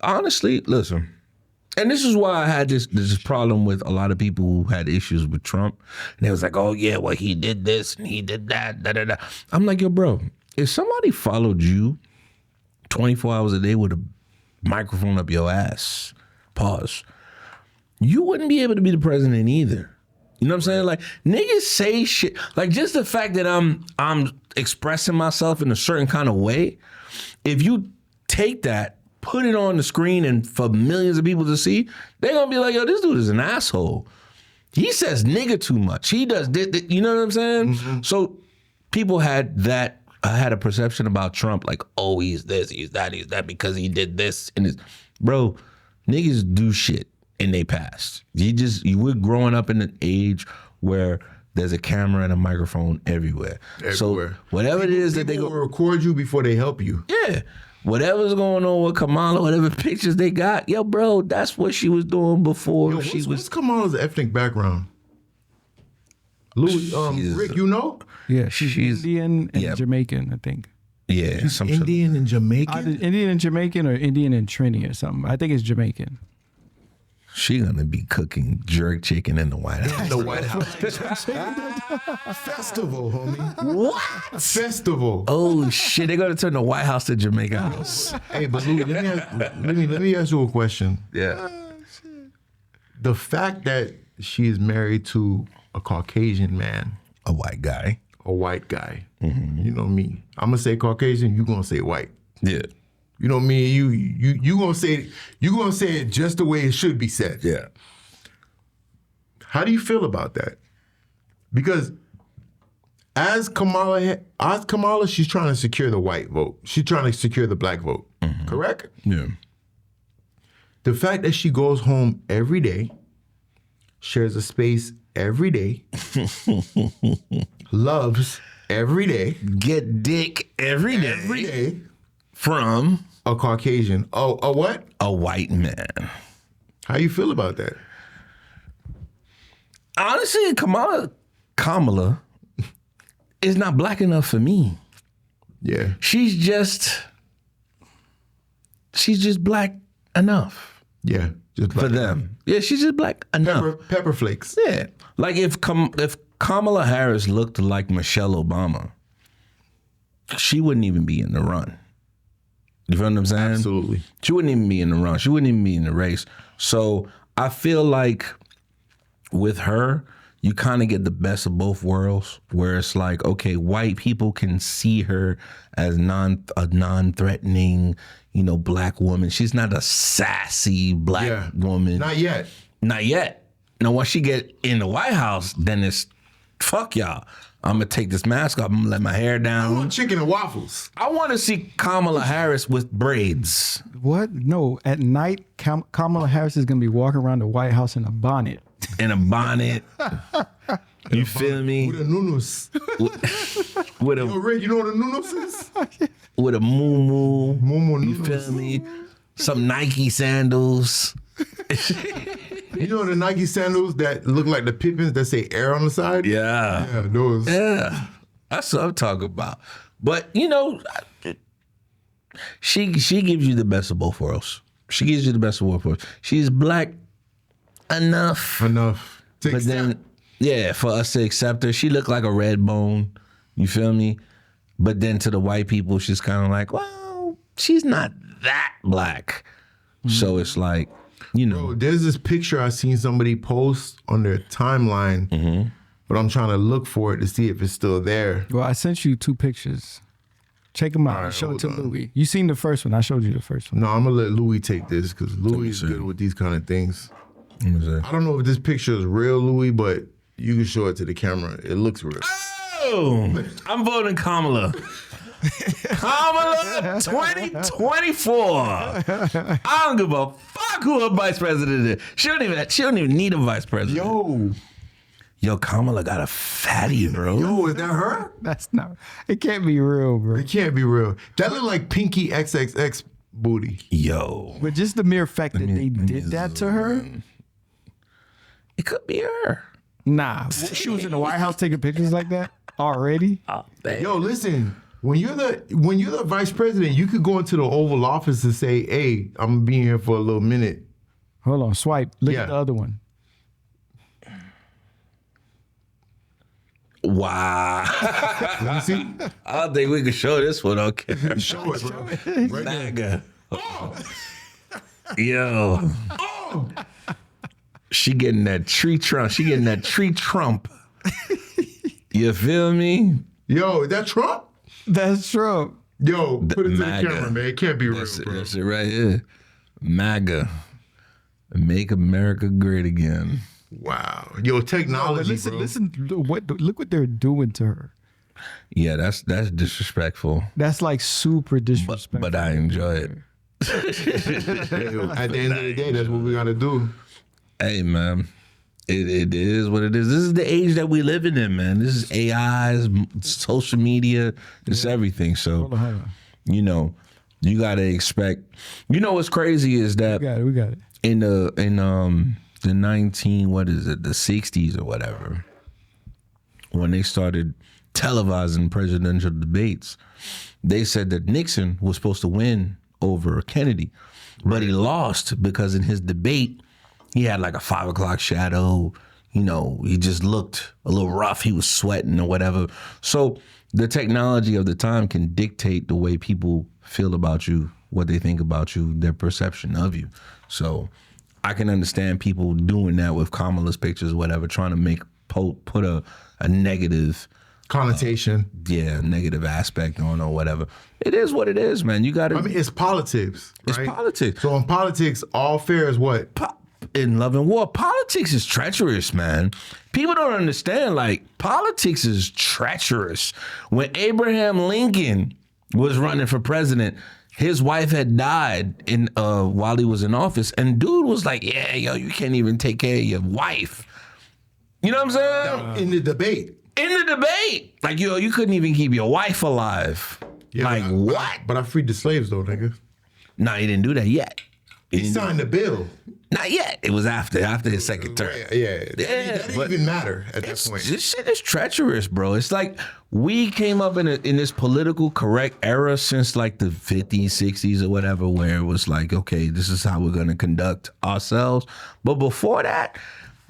honestly, listen, and this is why I had this problem with a lot of people who had issues with Trump. And they was like, oh yeah, well, he did this and he did that, da da da. I'm like, yo, bro, if somebody followed you 24 hours a day with a microphone up your ass, pause, you wouldn't be able to be the president either. You know what I'm saying? Like, niggas say shit. Like, just the fact that I'm expressing myself in a certain kind of way, if you take that, put it on the screen and for millions of people to see, they're gonna be like, yo, this dude is an asshole. He says nigga too much. He does this, you know what I'm saying? Mm-hmm. So people had that, had a perception about Trump, like, oh, he's this, he's that because he did this. And bro, niggas do shit in they past. We're growing up in an age where there's a camera and a microphone everywhere. So whatever it is that they go record you before they help you. Yeah. Whatever's going on with Kamala, whatever pictures they got, yo, bro, that's what she was doing before what's Kamala's ethnic background? Louie, Rick, you know? Yeah, she's Indian and Jamaican, I think. Yeah, she's Indian and Jamaican? Indian and Jamaican, or Indian and Trini or something. I think it's Jamaican. She gonna be cooking jerk chicken in the White House. The White House. Festival, homie. What? Festival. Oh shit! They're gonna turn the White House to Jamaica House. Hey, but Louie, let me ask you a question. Yeah. The fact that she is married to a Caucasian man. A white guy. A white guy. You know me. I'm gonna say Caucasian. You gonna say white. Yeah. You know me. You gonna say it just the way it should be said. Yeah. How do you feel about that? Because as Kamala, she's trying to secure the white vote. She's trying to secure the black vote. Correct? Yeah. The fact that she goes home every day, shares a space every day, loves every day, Get dick every day from a Caucasian. Oh, a what? a white man. How you feel about that? Honestly, Kamala is not black enough for me. Yeah. She's just black enough Yeah. Just for them. Yeah, she's just black enough. Pepper flakes. Yeah. Like if Kamala Harris looked like Michelle Obama, she wouldn't even be in the run. You feel what I'm saying? Absolutely. She wouldn't even be in the run. She wouldn't even be in the race. So I feel like with her, you kind of get the best of both worlds, where it's like, okay, white people can see her as a non-threatening, black woman. She's not a sassy black woman. Not yet. Not yet. Now, once she get in the White House, then it's fuck y'all. I'm gonna take this mask off. I'm gonna let my hair I down. want chicken and waffles. I want to see Kamala Harris with braids. What? No, at night, Kamala Harris is going to be walking around the White House in a bonnet. In a bonnet. You feel me? With a nunus. With a Ray, you know what a nunus is? with a moo Mumu You nunus. feel me? Some Nike sandals. You know the Nike sandals that look like the Pippins that say air on the side? Yeah. Yeah, those. Yeah. That's what I'm talking about. But, she gives you the best of both worlds. She gives you the best of both worlds. She's black enough. Enough. To But accept. then, yeah, for us to accept her, she looked like a red bone. You feel me? But then to the white people, she's kind of like, well, she's not that black. So it's like, Bro, there's this picture I seen somebody post on their timeline, but I'm trying to look for it to see if it's still there. Well, I sent you 2 pictures. Check them out. right, Show it hold to on. Louie. You seen the first one. I showed you the first one. No, I'm gonna let Louie take this because Louie is see. good with these kind of things. let me see. I don't know if this picture is real, Louie, but you can show it to the camera. It looks real. Oh, I'm voting Kamala. Kamala 2024. I don't give a fuck who her vice president is. She don't even need a vice president. Yo, Kamala got a fatty, bro. Yo, is that her? That's not. It can't be real, bro. It can't be real. That look like Pinky XXX booty. Yo, But just the mere fact that they did that to her, it could be her. nah. She was in the White House taking pictures like that already. Oh, man. Yo, listen. When you're the vice president, you could go into the Oval Office and say, "Hey, I'm gonna be here for a little minute." Hold on, swipe. Look Yeah. at the other one. Wow. Let me see. I don't think we can show this one on camera. Show it, bro. Right there. MAGA. Yo. She getting that tree trump. She getting that tree trump. You feel me? Yo, is that Trump? That's Trump. Yo, put it to MAGA. the camera, man. It can't be real, That's it, bro. that's it right here. MAGA. Make America great again. Wow. Yo, But technology, listen, bro. listen. Look what they're doing to her. Yeah, that's disrespectful. That's like super disrespectful. But I enjoy it. Yo, at the end of the day, that's what we gotta do. Hey man. It is what it is. This is the age that we living in, man. This is AI, social media, it's everything. So, Hold on. you gotta expect. What's crazy is that We got it. in the 60s or whatever, when they started televising presidential debates, they said that Nixon was supposed to win over Kennedy, but he lost because in his debate he had like a 5 o'clock shadow. He just looked a little rough. He was sweating or whatever. So the technology of the time can dictate the way people feel about you, what they think about you, their perception of you. So I can understand people doing that with Kamala's pictures, whatever, trying to make put a negative connotation. Negative aspect on or whatever. It is what it is, man. You got to. I mean, it's politics. Right? It's politics. So in politics, all fair is what? In love and war, politics is treacherous, man. People don't understand. Like, politics is treacherous. When Abraham Lincoln was running for president, his wife had died while he was in office, and dude was like, "Yeah, yo, you can't even take care of your wife." You know what I'm saying? In the debate. Like, yo, you couldn't even keep your wife alive. Yeah, like, what? But I freed the slaves, though, nigga. No, he didn't do that yet. He signed the bill. Not yet. It was after his second term. Yeah. That didn't even matter at that point. This shit is treacherous, bro. It's like we came up in this political correct era since like the 50s, 60s or whatever, where it was like, okay, this is how we're going to conduct ourselves. But before that,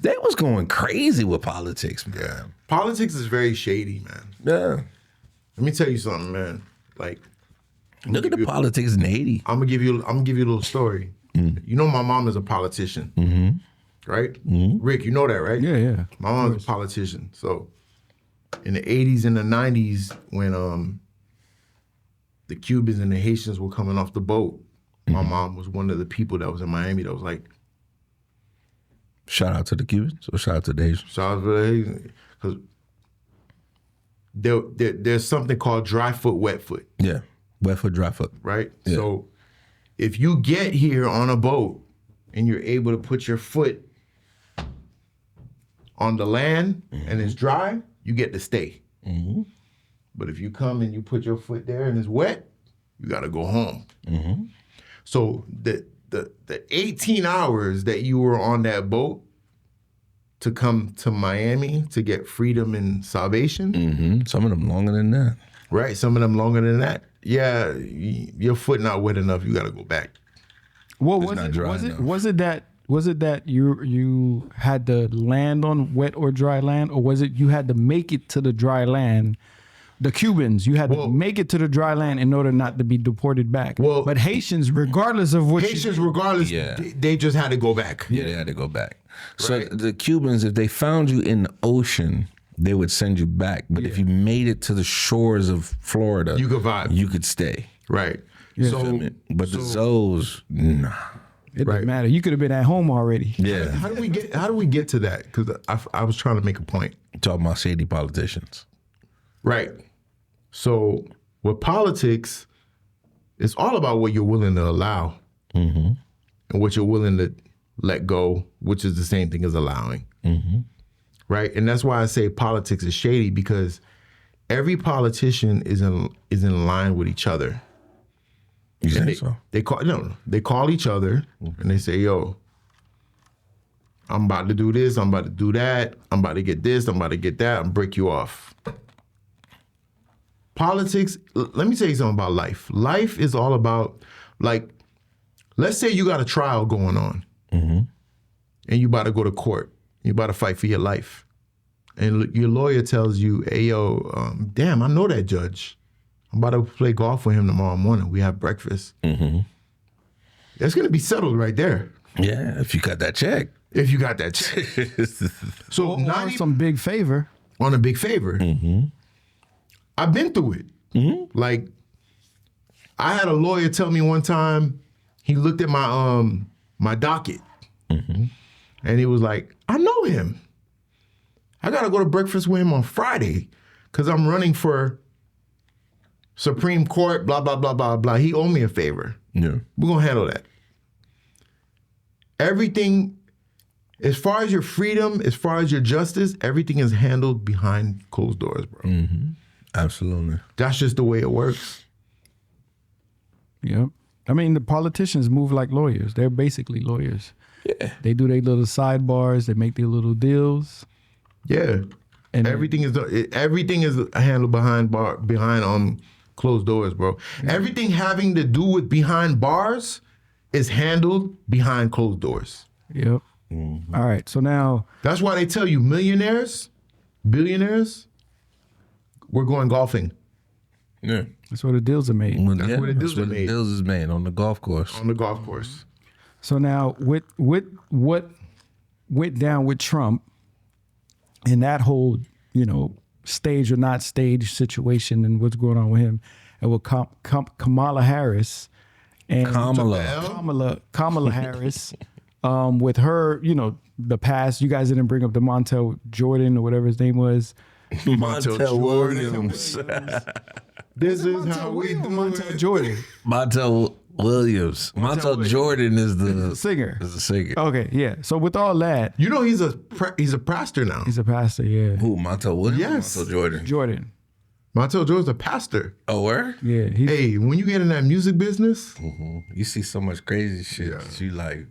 they was going crazy with politics, man. Yeah. Politics is very shady, man. Yeah. Let me tell you something, man. Like, look at the politics in Haiti. I'm gonna give you a little story. You know, my mom is a politician, right? Rick, you know that, right? Yeah. My mom's a politician. So, in the 80s and the 90s, when the Cubans and the Haitians were coming off the boat, my mom was one of the people that was in Miami that was like, shout out to the Cubans or shout out to the Haitians? shout out to the Haitians. Because there's something called dry foot, wet foot. Yeah. Wet foot, dry foot. Right? Yeah. So if you get here on a boat and you're able to put your foot on the land and it's dry, you get to stay. But if you come and you put your foot there and it's wet, you got to go home. So the 18 hours that you were on that boat to come to Miami to get freedom and salvation. Some of them longer than that. Right, some of them longer than that. Yeah, your foot not wet enough. You got to go back. What It's was not it? dry Was it? enough. Was it that you had to land on wet or dry land, or was it you had to make it to the dry land? The Cubans, you had to make it to the dry land in order not to be deported back. Well, but Haitians, regardless of what Haitians, regardless, they just had to go back. Yeah, they had to go back. So Right. the Cubans, if they found you in the ocean, they would send you back. But if you made it to the shores of Florida, You could vibe. You could stay. Right. Yeah. So, But the Zoes, nah. it Right. didn't matter. You could have been at home already. Yeah. how do we get to that? Because I was trying to make a point. Talking about shady politicians. Right. So with politics, it's all about what you're willing to allow and what you're willing to let go, which is the same thing as allowing. Right. And that's why I say politics is shady, because every politician is in line with each other. You And think so? They call each other and they say, yo, I'm about to do this, I'm about to do that, I'm about to get this, I'm about to get that, and break you off. Politics, let me tell you something about life. Life is all about, like, let's say you got a trial going on and you about to go to court. You about to fight for your life. And your lawyer tells you, hey, yo, damn, I know that judge. I'm about to play golf with him tomorrow morning. We have breakfast. That's going to be settled right there. Yeah, if you got that check. If you got that check. So Or some big favor. on a big favor. I've been through it. Like, I had a lawyer tell me one time, he looked at my docket and he was like, I know him. I gotta go to breakfast with him on Friday because I'm running for Supreme Court, blah, blah, blah, blah, blah. He owed me a favor. Yeah. We're gonna handle that. Everything, as far as your freedom, as far as your justice, everything is handled behind closed doors, bro. Absolutely. That's just the way it works. Yep. I mean, the politicians move like lawyers. They're basically lawyers. Yeah. They do their little sidebars. They make their little deals. Yeah. And Everything is handled behind closed doors, bro. Everything having to do with behind bars is handled behind closed doors. Yep. All right. So now, That's why they tell you millionaires, billionaires, we're going golfing Yeah. that's where the deals are made. That's where the deals are made. deals is made on the golf course. on the golf course. So now, with what went down with Trump, in that whole, stage or not stage situation and what's going on with him, and with Kamala Harris and Kamala Harris, with her, the past. You guys didn't bring up the Montel Jordan or whatever his name was. Montel Williams. This is how we do Montel Jordan. Montel Williams. Montel Jordan is the singer. Is the singer. Okay, yeah. So with all that, he's a pastor now. he's a pastor. Yeah. Who? Montel Williams. Yes. Montel Jordan. Jordan. Montel Jordan's a pastor. Oh, where? Yeah. Hey, when you get in that music business, You see so much crazy shit. Yeah. You like,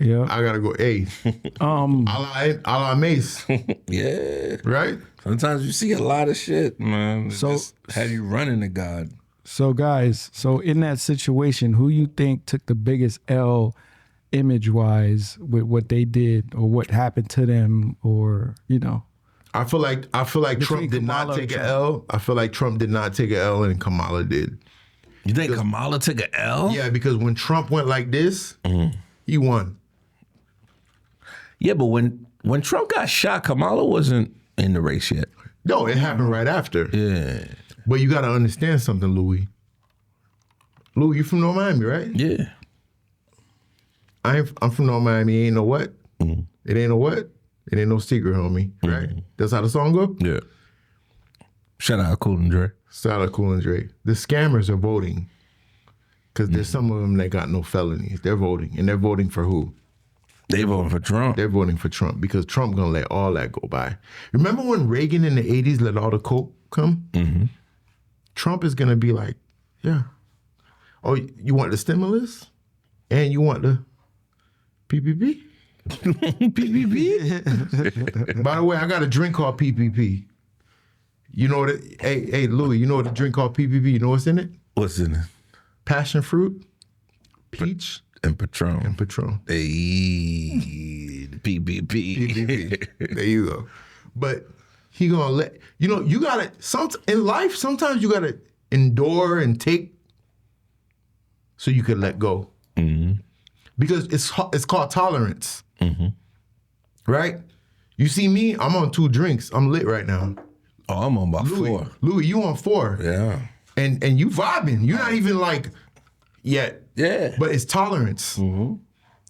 Yeah. I gotta go. Hey, a la Mase, yeah. right? Sometimes you see a lot of shit, man. So- Just had you running to God. So guys, in that situation, who you think took the biggest L image wise with what they did or what happened to them, or I feel like Trump did not Kamala take an and L. I feel like Trump did not take an L, and Kamala did. You think Kamala took an L? Yeah, because when Trump went like this, he won. Yeah, but when Trump got shot, Kamala wasn't in the race yet. No, it happened right after. Yeah. But you got to understand something, Louie. Louie, you from North Miami, right? Yeah. I'm from North Miami. Ain't no what? It ain't no what? It ain't no secret, homie. Right? That's how the song go? Yeah. Shout out Cool and Dre. Shout out Cool and Dre. The scammers are voting because there's some of them that got no felonies. They're voting. And they're voting for who? They voting for Trump. They're voting for Trump because Trump gonna let all that go by. Remember when Reagan in the 80s let all the coke come? Trump is gonna be like, yeah. Oh, you want the stimulus? And you want the PPP? PPP? By the way, I got a drink called PPP. You know what? Hey, Louie, you know what a drink called PPP? You know what's in it? What's in it? Passion fruit, peach, And Patron. and Patron. Hey, PPP. There you go. But he gonna let you gotta in life. Sometimes you gotta endure and take so you can let go. Because it's called tolerance. Right? You see me? I'm on 2 drinks. I'm lit right now. Oh, I'm on about 4. Louie, you on 4? Yeah. And you vibing. You're not even like yet. Yeah. But it's tolerance. You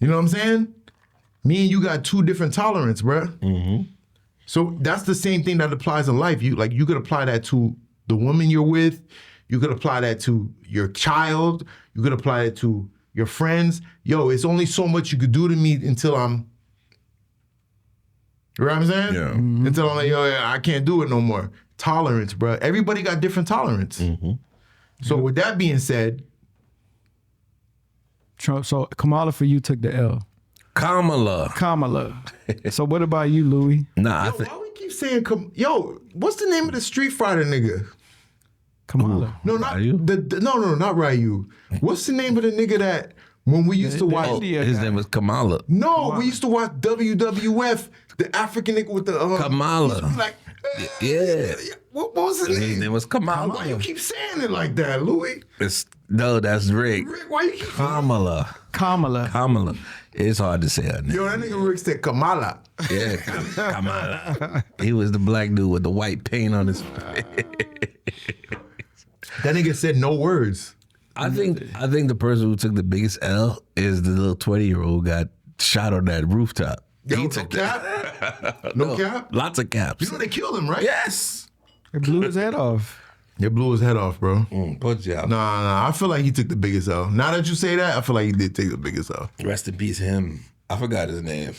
know what I'm saying? Me and you got 2 different tolerance, bruh. So that's the same thing that applies in life. You could apply that to the woman you're with. You could apply that to your child. You could apply it to your friends. Yo, it's only so much you could do to me until I'm. You know what I'm saying? Yeah. Until I'm like, yo, yeah, I can't do it no more. Tolerance, bruh. Everybody got different tolerance. So with that being said, Trump. So Kamala for you took the L. Kamala. So what about you, Louie? Nah, I yo, think why we keep saying, yo, what's the name of the Street Fighter nigga? Kamala. No, not Ryu? no, not Ryu. What's the name of the nigga that when we used to watch? India his guy. name was Kamala. No, we used to watch WWF. The African nigga with the Kamala. he used to be like, Yeah. What was his His name? name was Kamala. Why you keep saying it like that, Louie? No, that's Rick. Rick, why you keep? Kamala. It's hard to say her name. Yo, that nigga Rick said Kamala. Yeah, Kamala. He was the black dude with the white paint on his face. That nigga said no words. I think the person who took the biggest L is the little 20-year-old who got shot on that rooftop. Yo, He no took cap? No cap? Lots of caps. You know they killed him, right? Yes. It blew his head off. They blew his head off, bro. Put you out. Nah. I feel like he took the biggest L. Now that you say that, I feel like he did take the biggest L. Rest in peace, him. I forgot his name.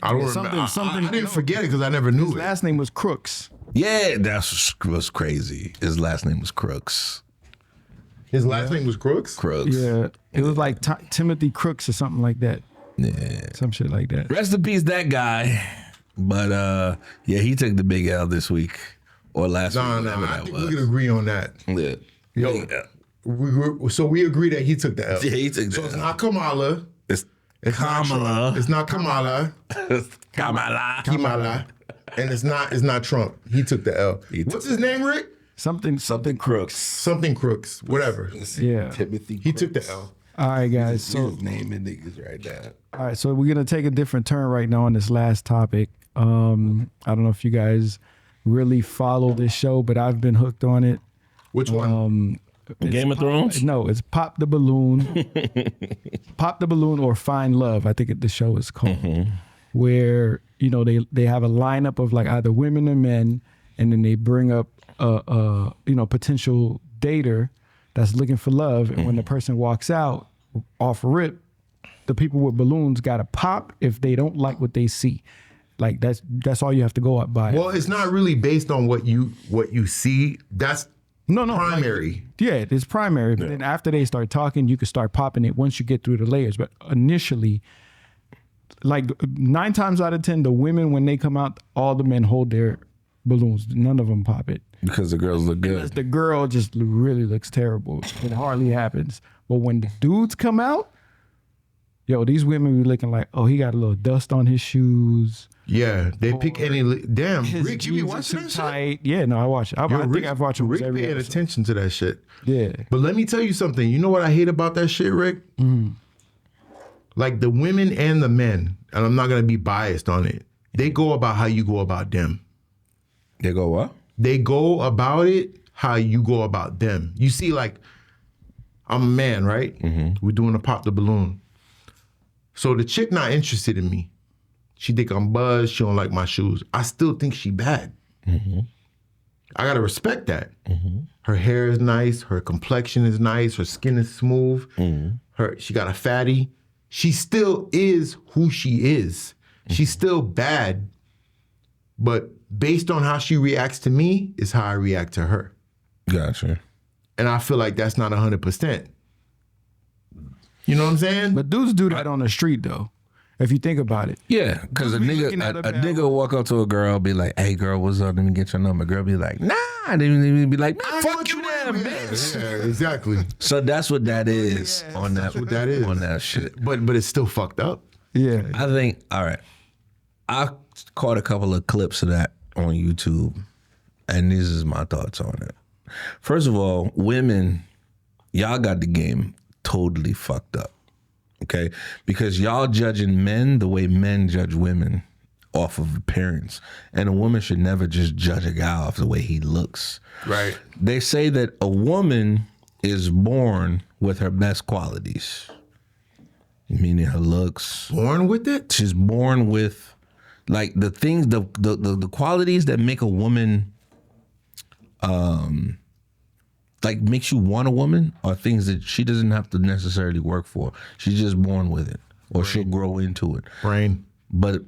I don't Something- remember. something- I didn't forget it because I never knew His it. last name was Crooks. Yeah, that was crazy. His last name was Crooks. His last name was Crooks? Crooks. Yeah, it was like Timothy Crooks or something like that. Yeah. Some shit like that. Rest in peace, that guy. But yeah, he took the big L this week or last week. Nah, whatever I that think was. we could agree on that. Yeah. Yo, so we agree that he took the L. Yeah, he took So the it's L. not Kamala. It's It's not Kamala. Trump. It's not Kamala. Kamala. Kamala. And it's not Trump. He took the L. What's his name, Rick? Something. Something Crooks. Something Crooks. Whatever. Yeah. Timothy He took the Crooks. L. All right, guys. We So just naming niggas right now. all right, so we're gonna take a different turn right now on this last topic. I don't know if you guys really follow this show, but I've been hooked on it. Which one? Game of Thrones? No, it's Pop the Balloon. Pop the Balloon or Find Love, I think the show is called. Where, they have a lineup of like either women or men, and then they bring up a potential dater that's looking for love. And when the person walks out off rip, the people with balloons gotta pop if they don't like what they see. Like that's all you have to go up by. Well, it's not really based on what you see. That's no primary. Yeah, it's primary. But then after they start talking, you can start popping it once you get through the layers. But initially, like 9 times out of 10, the women, when they come out, all the men hold their balloons. None of them pop it. Because the girls look Unless good. the girl just really looks terrible. It hardly happens. But when the dudes come out, yo, these women be looking like, oh, he got a little dust on his shoes. Yeah, they pick any. Damn, His Rick, you be jeans are watching too that shit? tight. Yeah, no, I watch it. I think I've watched Rick almost every paying episode. attention to that shit. Yeah. But let me tell you something. You know what I hate about that shit, Rick? Like the women and the men, and I'm not gonna be biased on it. They go about how you go about them. They go what? They go about it how you go about them. You see, like, I'm a man, right? We're doing a pop the balloon. So the chick not interested in me. She think I'm buzzed. She don't like my shoes. I still think she bad. I gotta respect that. Her hair is nice. Her complexion is nice. Her skin is smooth. She got a fatty. She still is who she is. She's still bad. But based on how she reacts to me is how I react to her. Gotcha. And I feel like that's not 100%. You know what I'm saying? But dudes do that on the street, though, if you think about it. Yeah, because a be nigga looking at a a nigga will walk up to a girl, be like, "Hey, girl, what's up? Let me get your number." Girl be like, "Nah." Then he be like, "Man, fuck you, damn bitch." Yeah, exactly. So that's what that is on that. what that is. on that shit. But it's still fucked up. Yeah. I think. All right, I caught a couple of clips of that on YouTube, and this is my thoughts on it. First of all, women, y'all got the game totally fucked up. Okay, because y'all judging men the way men judge women off of appearance, and a woman should never just judge a guy off the way he looks. Right. They say that a woman is born with her best qualities, meaning her looks. Born with it? She's born with like the things, the qualities that make a woman, like makes you want a woman, are things that she doesn't have to necessarily work for. She's just born with it, or she'll grow into it. Brain. But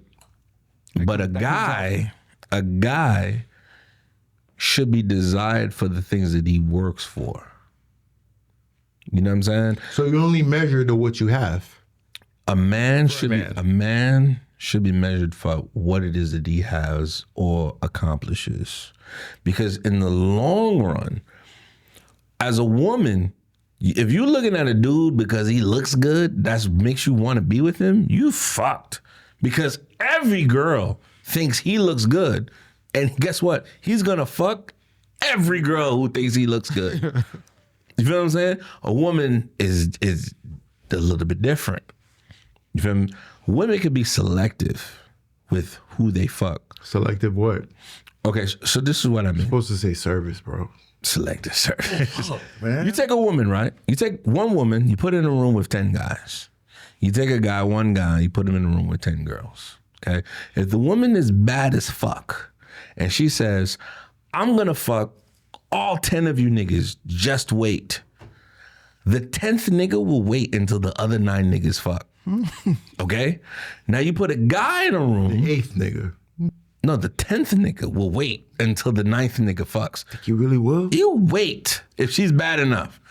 a guy should be desired for the things that he works for. You know what I'm saying? So you only measure to what you have. A man man. should be measured for what it is that he has or accomplishes. Because in the long run, as a woman, if you're looking at a dude because he looks good, that makes you want to be with him, you fucked. Because every girl thinks he looks good. And guess what? He's going to fuck every girl who thinks he looks good. You feel what I'm saying? A woman is a little bit different. You feel me? Women can be selective with who they fuck. Selective what? Okay, so this is what I mean. Supposed to say service, bro. Selective service. Man. You take a woman, right? You take one woman, you put her in a room with 10 guys. You take a guy, one guy, you put him in a room with 10 girls. Okay? If the woman is bad as fuck and she says, I'm gonna fuck all 10 of you niggas, just wait. The 10th nigga will wait until the other 9 niggas fuck. Okay? Now you put a guy in a room. The 8th nigga. No, the 10th nigga will wait until the 9th nigga fucks. You really will? You wait if she's bad enough.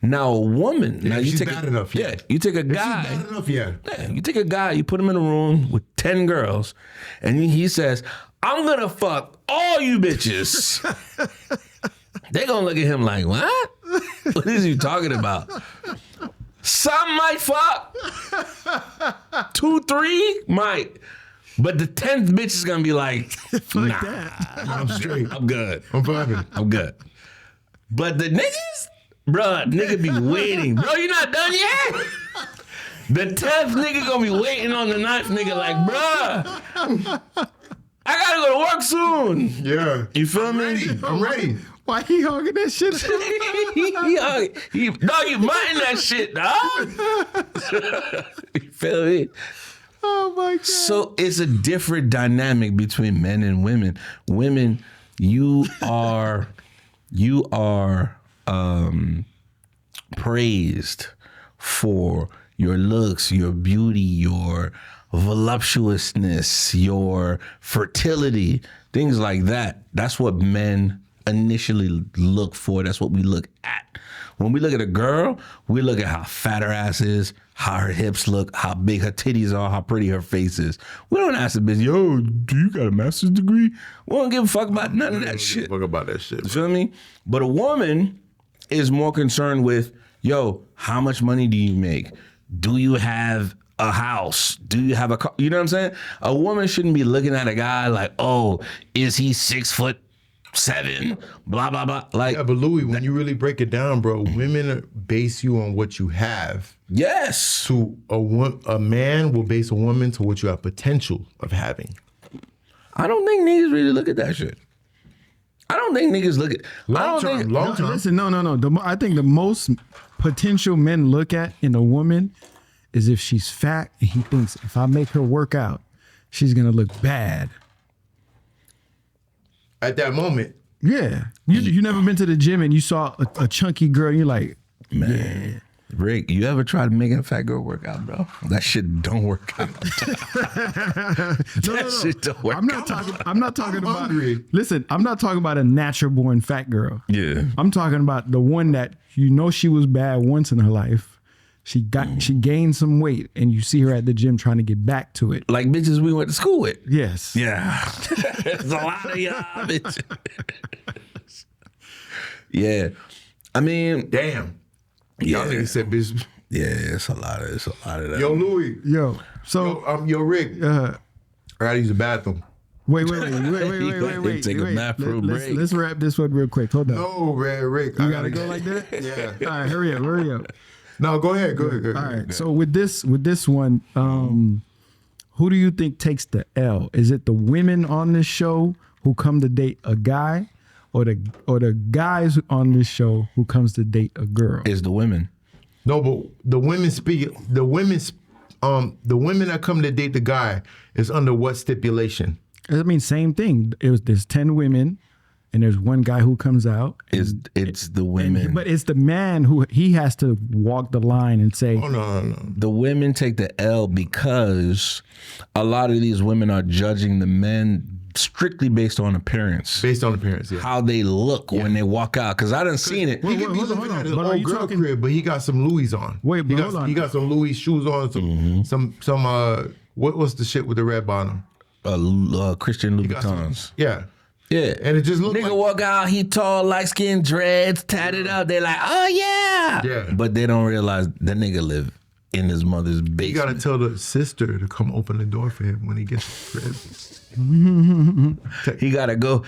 Now a woman, now you she's take bad enough, yeah. you take a If guy. she's bad enough, yeah. Yeah, you take a guy, you put him in a room with 10 girls, and he says, I'm gonna fuck all you bitches. They gonna look at him like, what? What is you talking about? Some might fuck. 2, 3 might. But the 10th bitch is gonna be like, nah, I'm straight. I'm good. I'm vibing. I'm good. But the niggas, Bruh, nigga be waiting. Bro, you not done yet? The 10th nigga gonna be waiting on the 9th nigga like, bruh, I gotta go to work soon. Yeah. You feel me? I'm ready. Why he hogging that shit? Dog, you mind that shit, dog. You feel me? Oh my God. So it's a different dynamic between men and women. Women, you are praised for your looks, your beauty, your voluptuousness, your fertility, things like that. That's what men initially look for. That's what we look at. When we look at a girl, we look at how fat her ass is, how her hips look, how big her titties are, how pretty her face is. We don't ask the bitch, yo, do you got a master's degree? We don't give a fuck about none of that shit. Fuck about that shit. You feel me? But a woman is more concerned with, yo, how much money do you make? Do you have a house? Do you have a car? You know what I'm saying? A woman shouldn't be looking at a guy like, oh, is he 6'7"? Blah, blah, blah. Like, Yeah, but Louie, when you really break it down, bro, women base you on what you have. yes. To a man will base a woman to what you have potential of having. I don't think niggas really look at that shit. I don't think niggas look at Long term. Listen, no. I think the most potential men look at in a woman is if she's fat and he thinks if I make her work out, she's gonna look bad. At that moment, Yeah. You never been to the gym and you saw a chunky girl and you're like, Man, Rick, you ever tried to make a fat girl work out, bro? That shit don't work out. That shit don't work I'm not talking about hungry. Listen, I'm not talking about a natural born fat girl. Yeah. I'm talking about the one that you know she was bad once in her life. She gained some weight and you see her at the gym trying to get back to it. Like bitches we went to school with. Yes. Yeah. There's a lot of y'all bitches. Yeah. I mean, damn. yeah. Y'all niggas said, bitch. Yeah, it's a lot of that. Yo, Louie. Yo. So Yo, Rick. I gotta use the bathroom. wait. Take a bathroom break. Let's wrap this one real quick. Hold on. No, Rick. You gotta go like that? Yeah. All right, hurry up. No, go ahead. Go All ahead. right. So with this one, who do you think takes the L? Is it the women on this show who come to date a guy, or the guys on this show who comes to date a girl? It's the women. No, but the women that come to date the guy is under what stipulation? I mean, same thing. There's 10 women, and there's one guy who comes out. It's the women. But it's the man who he has to walk the line and say, Oh no. The women take the L because a lot of these women are judging the men strictly based on appearance. Based on appearance, yeah. How they look when they walk out. Because I done seen it. He could be hold living on. at his But are old you girl talking- crib, but he got some Louis on. Wait, but he hold on. He got some Louis shoes on, some what's the shit with the red bottom? Christian He got some- Louboutins. Yeah. Yeah. And it just looked Nigga like walk out, he tall, light skin, dreads, tatted up. They're like, oh yeah. Yeah. But they don't realize the nigga live in his mother's you basement. gotta tell the sister to come open the door for him when he gets to the crib. He gotta go.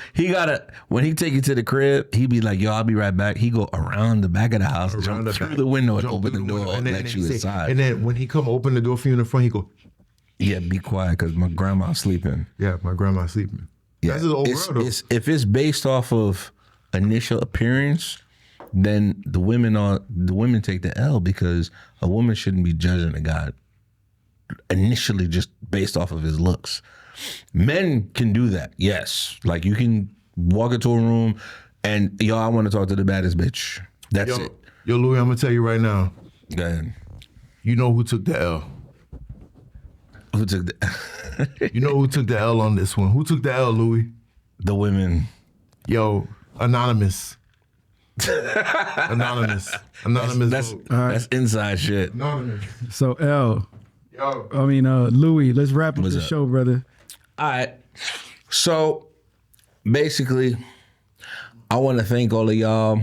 When he take you to the crib, he be like, yo, I'll be right back. He go around the back of the house, jump through the window and open the door and let you inside. And then when he come open the door for you in the front, he go, Yeah, be quiet because my grandma's sleeping. yeah, my grandma's sleeping. Yeah. That's his old girl though. If it's based off of initial appearance, then the women take the L because a woman shouldn't be judging a guy initially just based off of his looks. Men can do that, yes. Like you can walk into a room and yo, I want to talk to the baddest bitch. That's it. Yo, Louie, I'm gonna tell you right now. Go ahead. You know who took the L. Who took the You know who took the L on this one. Who took the L, Louie? the women? Yo, anonymous. Anonymous. That's vote. that's inside shit. Anonymous. so L. Yo. I mean, Louis, let's wrap up What's the up? show, brother. All right. So basically, I want to thank all of y'all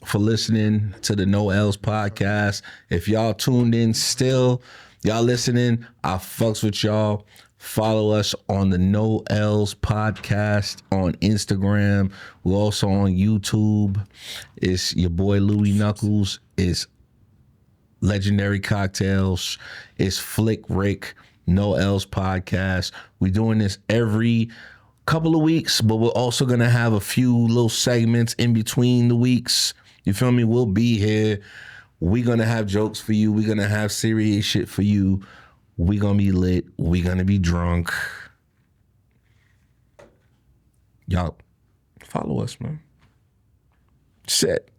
for listening to the No L's podcast. If y'all tuned in still, y'all listening, I fucks with y'all. Follow us on the No L's podcast on Instagram. We're also on YouTube. It's your boy Louie Knuckles. It's Legendary Cocktails. It's Flick Rick. No L's podcast. We're doing this every couple of weeks, but we're also gonna have a few little segments in between the weeks. You feel me? We'll be here. We're gonna have jokes for you. We're gonna have serious shit for you. We're gonna be lit. We're gonna be drunk. Y'all follow us, man. Set.